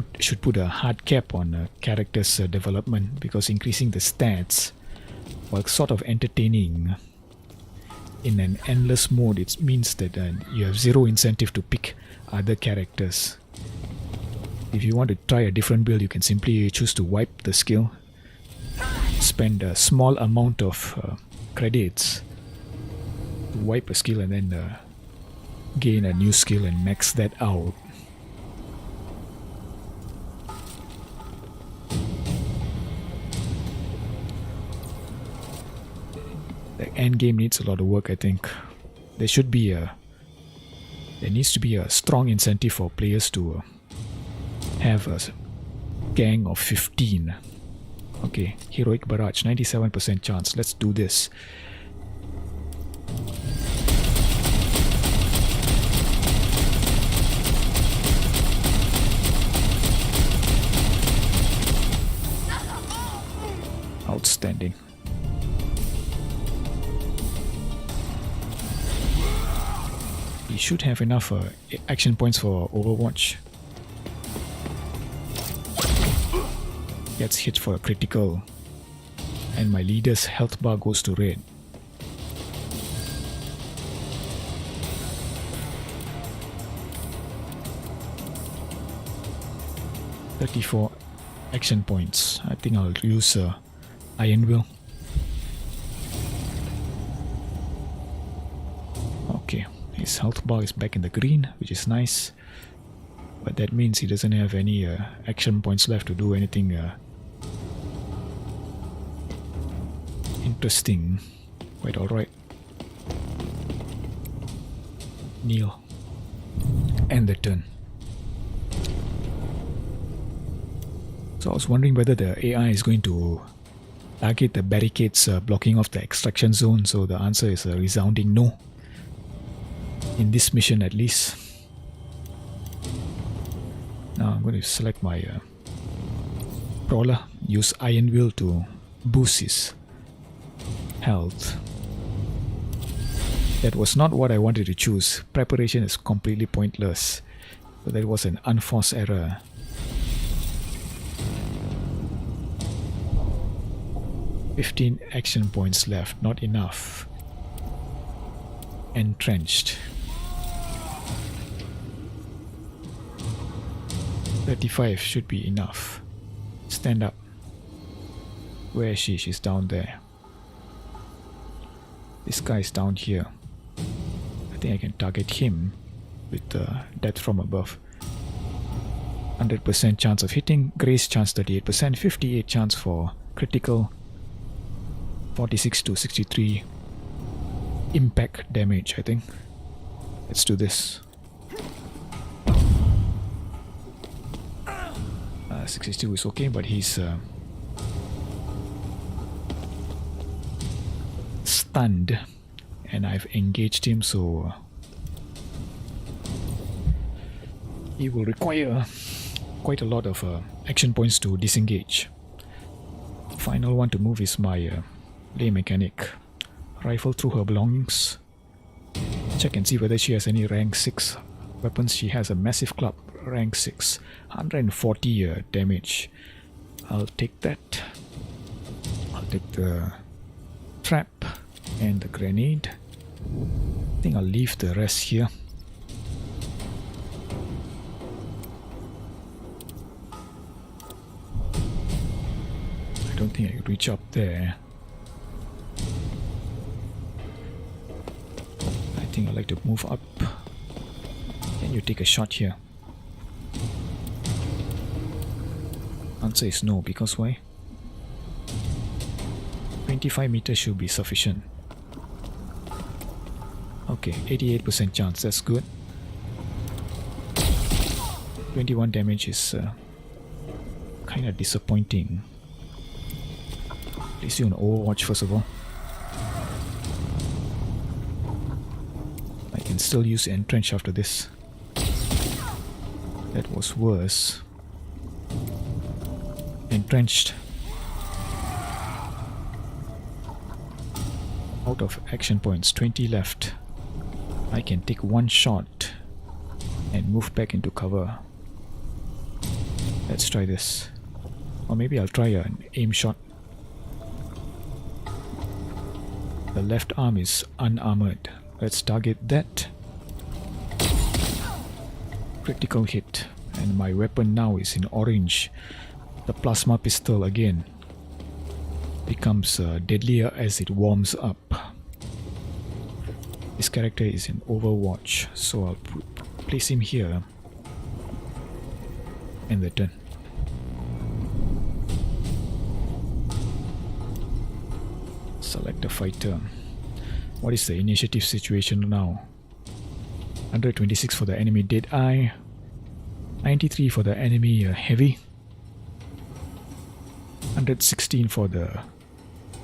put a hard cap on characters' development, because increasing the stats, while sort of entertaining, in an endless mode, it means that you have zero incentive to pick other characters. If you want to try a different build, you can simply choose to wipe the skill, spend a small amount of credits to wipe a skill, and then gain a new skill and max that out. The end game needs a lot of work, I think. There needs to be a strong incentive for players to have a gang of 15. Okay, Heroic Barrage, 97% chance. Let's do this. Outstanding. He should have enough action points for Overwatch. Gets hit for a critical. And my leader's health bar goes to red. $34 action points. I think I'll use Iron Will. Okay, his health bar is back in the green, which is nice. But that means he doesn't have any action points left to do anything interesting. Quite alright. Kneel. End the turn. So I was wondering whether the AI is going to target the barricades blocking off the extraction zone. So the answer is a resounding no. In this mission at least. Now I'm going to select my brawler. Use Iron Will to boost his health. That was not what I wanted to choose. Preparation is completely pointless. So that was an unforced error. $15 action points left, not enough. Entrenched. 35 should be enough. Stand up. Where is she? She's down there. This guy is down here. I think I can target him with death from above. 100% chance of hitting. Grace chance 38%. 58 chance for critical. 46 to 63 impact damage, I think. Let's do this. 62 is okay, but he's stunned and I've engaged him, so he will require quite a lot of action points to disengage. Final one to move is my lay mechanic. Rifle through her belongings. Check and see whether she has any rank 6 weapons. She has a massive club, rank 6, 140 damage. I'll take that. I'll take the trap and the grenade. I think I'll leave the rest here. I don't think I could reach up there. I think I'd like to move up. Can you take a shot here? Answer is no, because why? 25 meters should be sufficient. Okay, 88% chance, that's good. 21 damage is kind of disappointing. Place you on Overwatch first of all. I can still use Entrench after this. That was worse. Entrenched. Out of action points, 20 left. I can take one shot and move back into cover. Let's try this. Or maybe I'll try an aim shot. The left arm is unarmored. Let's target that. Critical hit. And my weapon now is in orange. The plasma pistol again becomes deadlier as it warms up. This character is in Overwatch, so I'll place him here. End the turn. Select a fighter. What is the initiative situation now? 126 for the enemy Deadeye, 93 for the enemy Heavy, 116 for the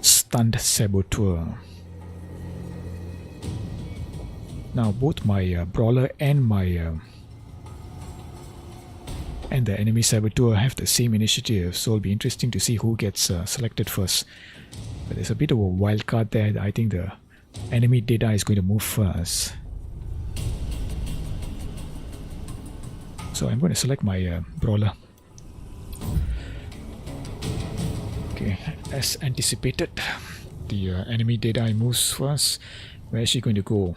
Stunned Saboteur. Now both my Brawler and my and the enemy Saboteur have the same initiative, so it'll be interesting to see who gets selected first. But there's a bit of a wild card there. I think the enemy Deadeye is going to move first. So I'm going to select my brawler. Okay, as anticipated, the enemy Deadeye moves first. Where is she going to go?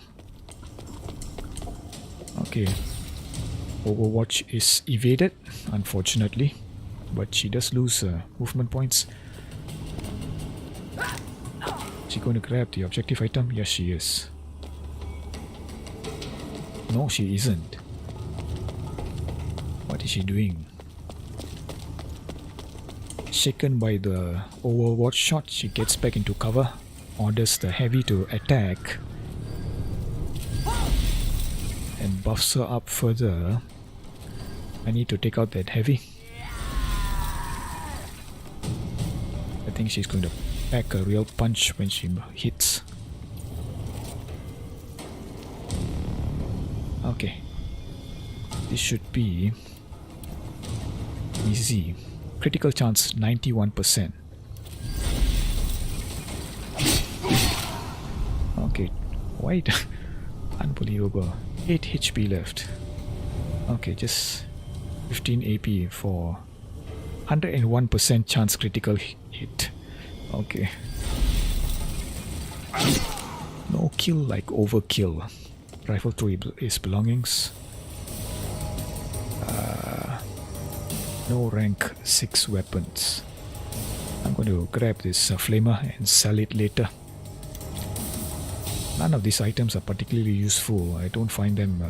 Okay, Overwatch is evaded, unfortunately, but she does lose movement points. Is she going to grab the objective item? Yes, she is. No, she isn't. What is she doing? Shaken by the Overwatch shot, she gets back into cover, orders the heavy to attack, and buffs her up further. I need to take out that heavy. I think she's going to pack a real punch when she hits. Okay, this should be easy. Critical chance 91%. Okay, wait. Unbelievable. 8 HP left. Okay, just 15 AP for 101% chance critical hit. Okay. No kill like overkill. Rifle through his belongings. No rank 6 weapons. I'm going to grab this flamer and sell it later. None of these items are particularly useful. I don't find them.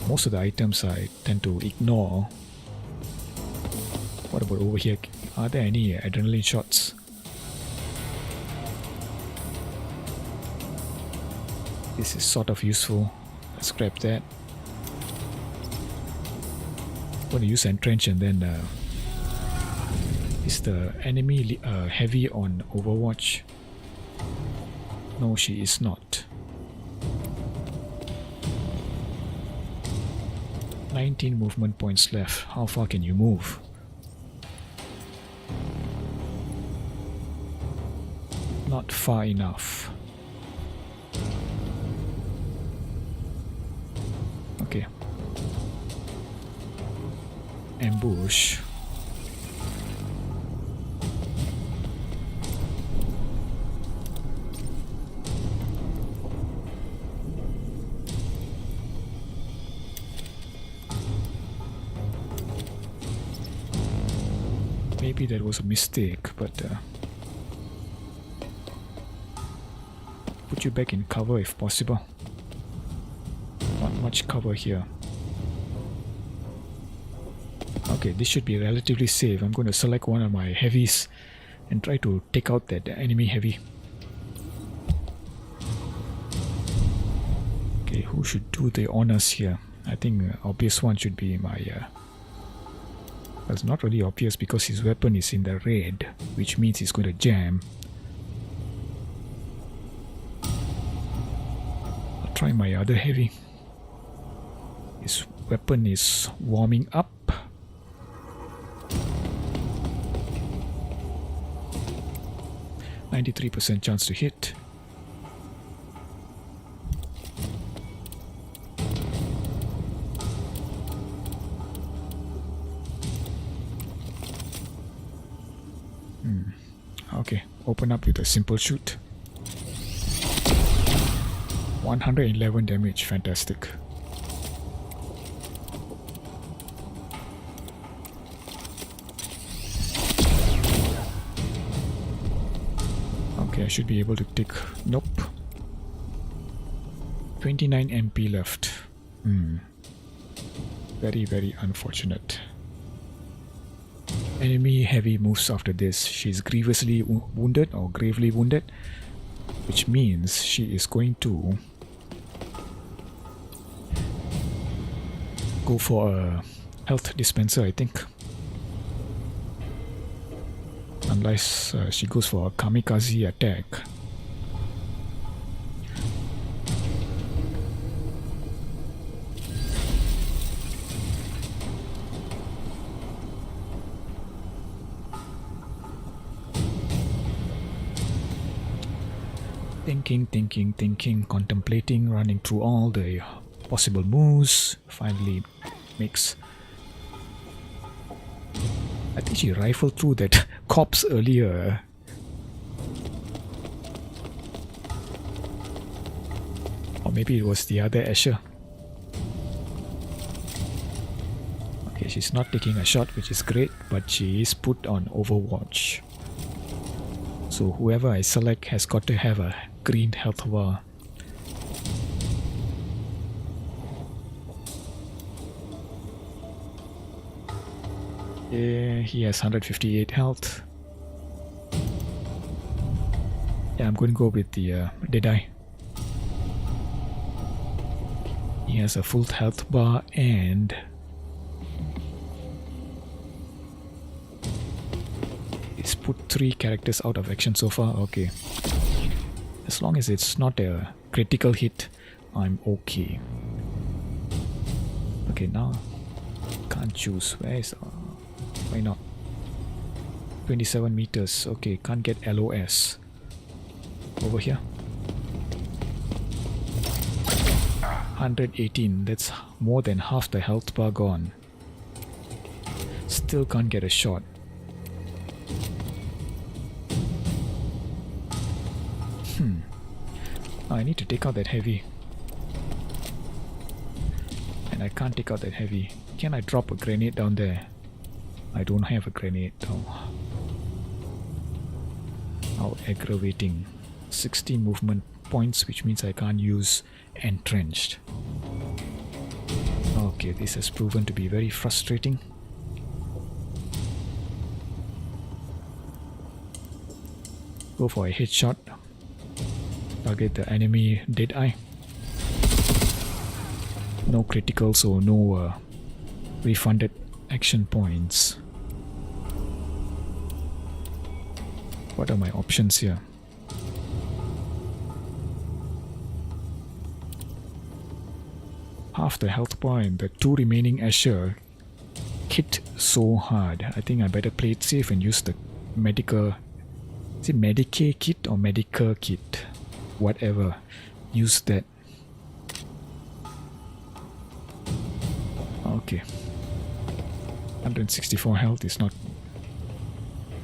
Most of the items I tend to ignore. What about over here? Are there any adrenaline shots? This is sort of useful. Let's grab that. I'm going to use entrench and then is the enemy heavy on Overwatch? No, she is not. 19 movement points left. How far can you move? Not far enough. Okay. Ambush. Maybe that was a mistake, but put you back in cover if possible. Not much cover here. Okay, this should be relatively safe. I'm going to select one of my heavies and try to take out that enemy heavy. Okay, who should do the honors here? I think obvious one should be my... well, it's not really obvious because his weapon is in the red, which means he's going to jam. I'll try my other heavy. His weapon is warming up. %93 chance to hit. Okay, open up with a simple shoot. 111 damage, fantastic. Okay, I should be able to take... Nope. 29 MP left. Very, very unfortunate. Enemy heavy moves after this. She's grievously wounded or gravely wounded, which means she is going to go for a health dispenser, I think. Unless she goes for a kamikaze attack. Thinking, contemplating, running through all the possible moves. Finally makes I think she rifled through that corpse earlier. Or maybe it was the other Asher. Okay, she's not taking a shot, which is great, but she is put on Overwatch. So whoever I select has got to have a green health bar. Yeah, he has 158 health. Yeah, I'm going to go with the Deadeye. He has a full health bar and he's put 3 characters out of action so far. Okay. As long as it's not a critical hit, I'm okay. Okay, now can't choose. Where is... why not? 27 meters. Okay, can't get LOS. Over here. 118. That's more than half the health bar gone. Still can't get a shot. I need to take out that heavy. And I can't take out that heavy. Can I drop a grenade down there? I don't have a grenade. Oh. How aggravating. 16 movement points, which means I can't use entrenched. Okay, this has proven to be very frustrating. Go for a headshot. Target the enemy Deadeye. No critical, so no refunded action points. What are my options here? Half the health bar and the 2 remaining Asher hit so hard. I think I better play it safe and use the medical... Is it Medicaid kit or Medicare kit? Whatever. Use that. Okay. 164 health is not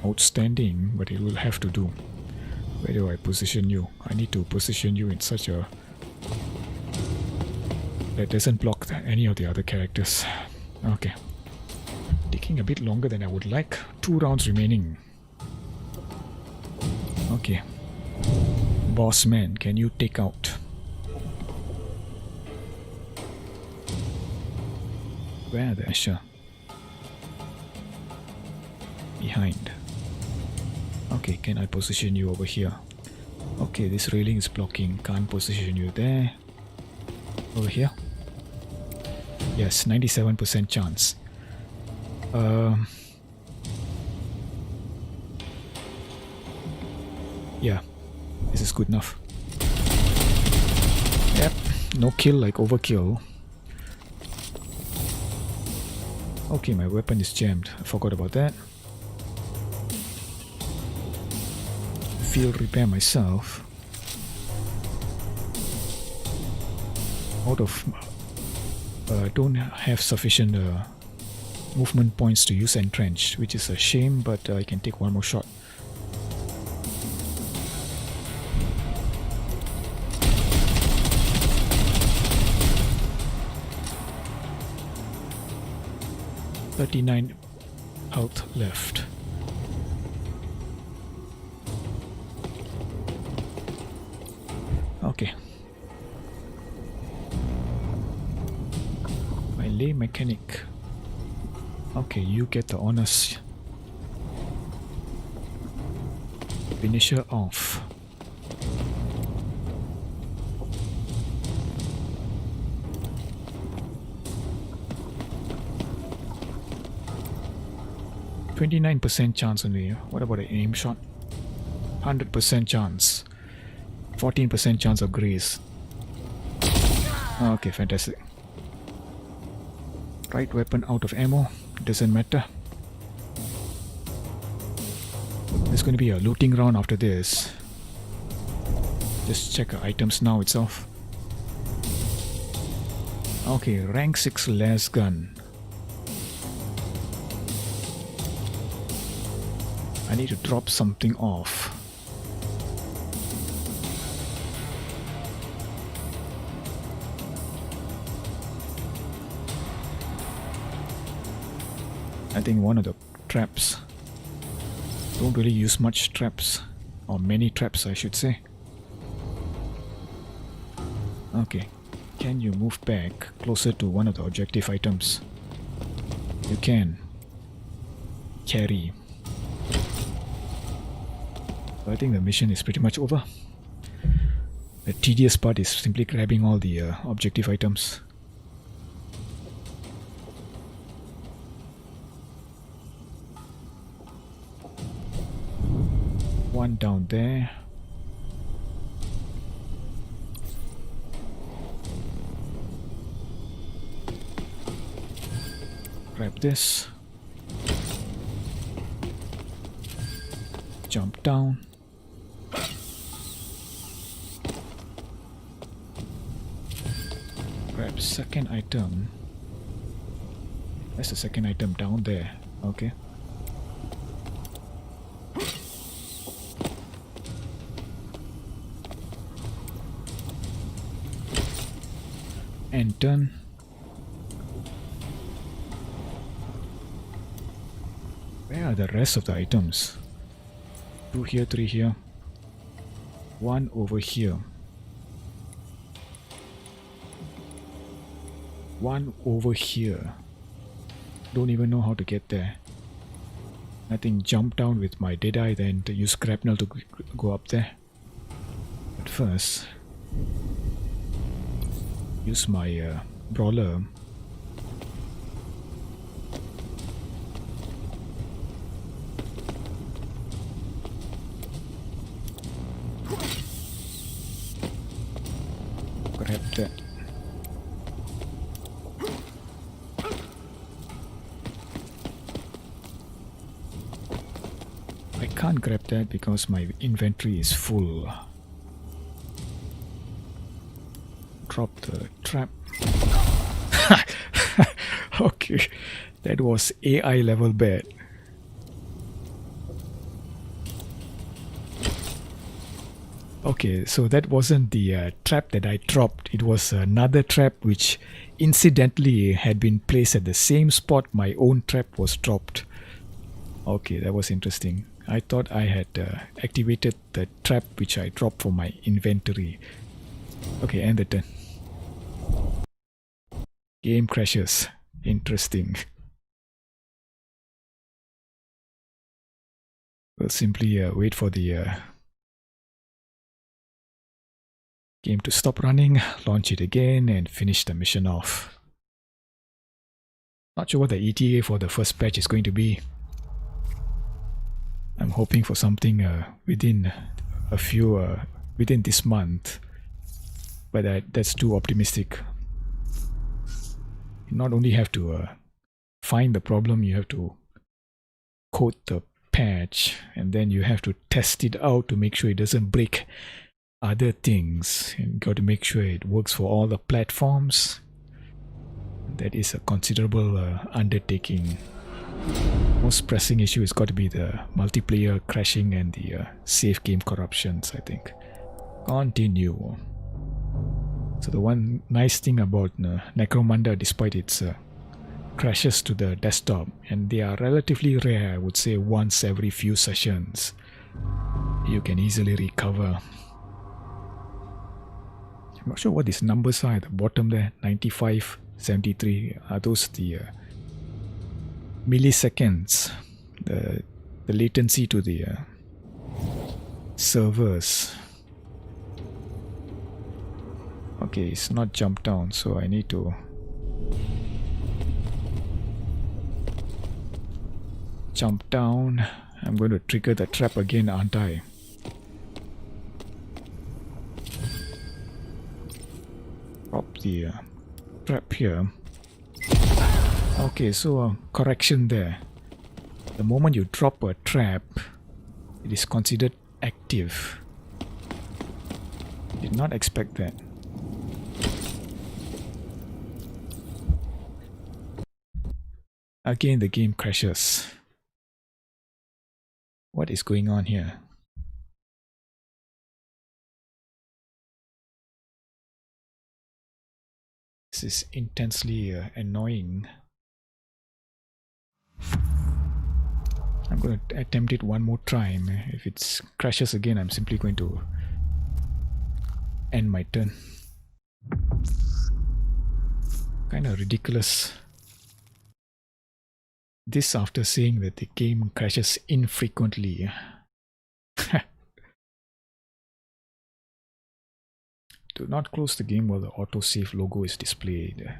outstanding, but it will have to do. Where do I position you? I need to position you in such a... that doesn't block any of the other characters. Okay. Taking a bit longer than I would like. 2 rounds remaining. Okay. Boss man, can you take out? Where are the Asher? Behind. Okay, can I position you over here? Okay, this railing is blocking. Can't position you there. Over here? Yes, 97% chance. Yeah, this is good enough. Yep, no kill like overkill. Okay, my weapon is jammed. I forgot about that. Field repair myself. Out of... don't have sufficient movement points to use entrenched, which is a shame, but I can take one more shot. .39 health left. Okay. My lay mechanic. Okay, you get the honors. Finisher off. %29% chance only. What about an aim shot? 100% chance. 14% chance of grace. Okay, fantastic. Right weapon out of ammo. Doesn't matter. There's going to be a looting round after this. Just check our items now itself. Okay, rank 6 las gun. need to drop something off. I think one of the traps. Don't really use much traps, or many traps I should say. Okay, can you move back closer to one of the objective items? You can. Carry. I think the mission is pretty much over. The tedious part is simply grabbing all the objective items. One down there. Grab this. Jump down. Grab second item. That's the second item down there. Okay. And done. Where are the rest of the items? 2 here, 3 here. 1 over here. 1 over here. Don't even know how to get there. I think jump down with my Deadeye, then to use grapnel to go up there. But first, use my brawler. Grab that. I can't grab that because my inventory is full. Drop the trap. Okay, that was AI level bad. Okay, so that wasn't the trap that I dropped. It was another trap which incidentally had been placed at the same spot my own trap was dropped. Okay, that was interesting. I thought I had activated the trap which I dropped from my inventory. Okay, end the turn. Game crashes. Interesting. We'll simply wait for the game to stop running, launch it again, and finish the mission off. Not sure what the ETA for the first patch is going to be. I'm hoping for something within within this month, but that's too optimistic. You not only have to find the problem, you have to code the patch, and then you have to test it out to make sure it doesn't break other things, and you got to make sure it works for all the platforms. That is a considerable undertaking. Most pressing issue has got to be the multiplayer crashing and the save game corruptions, I think. Continue. So the one nice thing about Necromunda, despite its crashes to the desktop, and they are relatively rare, I would say once every few sessions, you can easily recover. I'm not sure what these numbers are at the bottom there. 95, 73. Are those the milliseconds? The latency to the servers. Okay, it's not jump down, so I need to jump down. I'm going to trigger the trap again, aren't I? Drop the trap here. Okay, so correction there. The moment you drop a trap, it is considered active. Did not expect that. Again, the game crashes. What is going on here? This is intensely annoying. I'm going to attempt it one more time. If it crashes again, I'm simply going to end my turn. Kind of ridiculous. This after saying that the game crashes infrequently. Do not close the game while the autosave logo is displayed.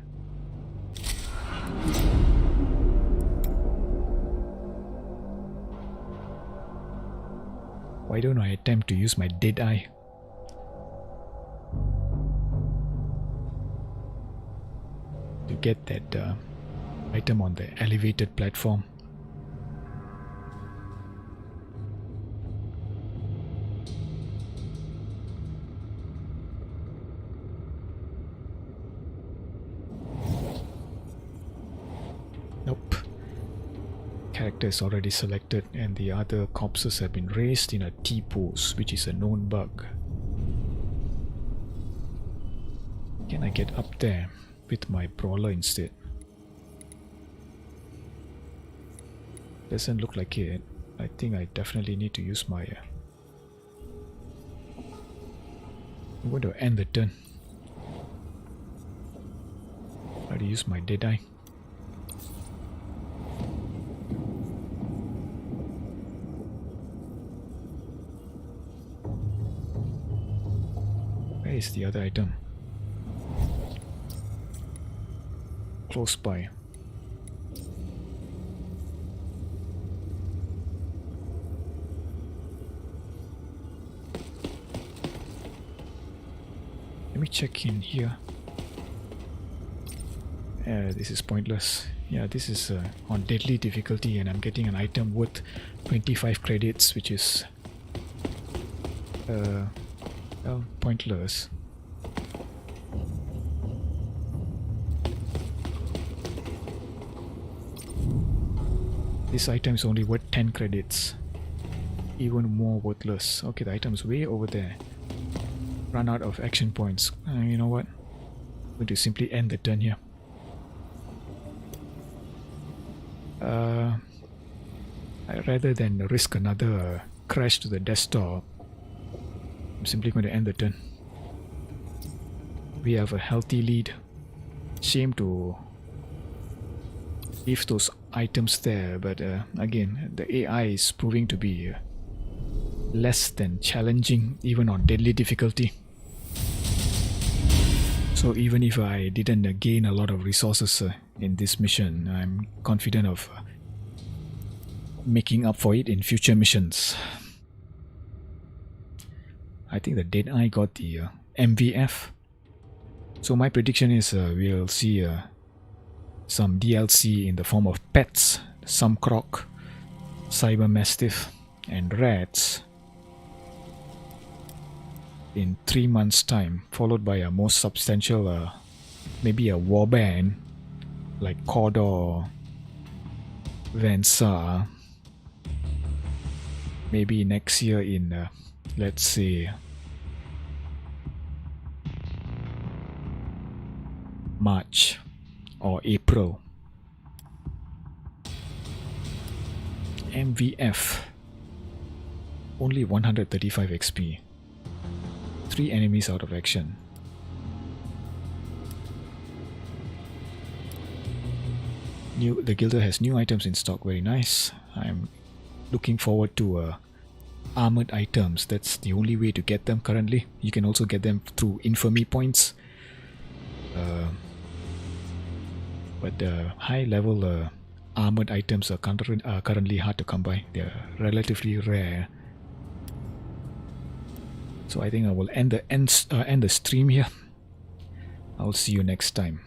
Why don't I attempt to use my dead eye? To get that item on the elevated platform. Nope. Character is already selected and the other corpses have been raised in a T-pose, which is a known bug. Can I get up there with my brawler instead? Doesn't look like it. I think I definitely need to use my... I'm going to end the turn. How to use my dead eye? Where is the other item? Close by. Let me check in here. This is pointless. Yeah, this is on deadly difficulty and I'm getting an item worth 25 credits, which is well, pointless. This item is only worth 10 credits. Even more worthless. Okay, the item is way over there. Run out of action points. You know what? I'm going to simply end the turn here. Rather than risk another crash to the desktop, I'm simply going to end the turn. We have a healthy lead. Shame to leave those items there, but again, the AI is proving to be less than challenging even on deadly difficulty. So even if I didn't gain a lot of resources in this mission, I'm confident of making up for it in future missions. I think the dead eye got the MVF. So my prediction is we'll see some DLC in the form of pets, some croc, cyber mastiff and rats in 3 months time, followed by a more substantial maybe a warband like Cawdor, Vansa, maybe next year in let's say March or April. MVF only 135 XP. 3 enemies out of action. The guilder has new items in stock, very nice. I'm looking forward to armored items. That's the only way to get them currently. You can also get them through infamy points. But high level armored items are currently hard to come by. They're relatively rare. So I think I will end the stream here. I'll see you next time.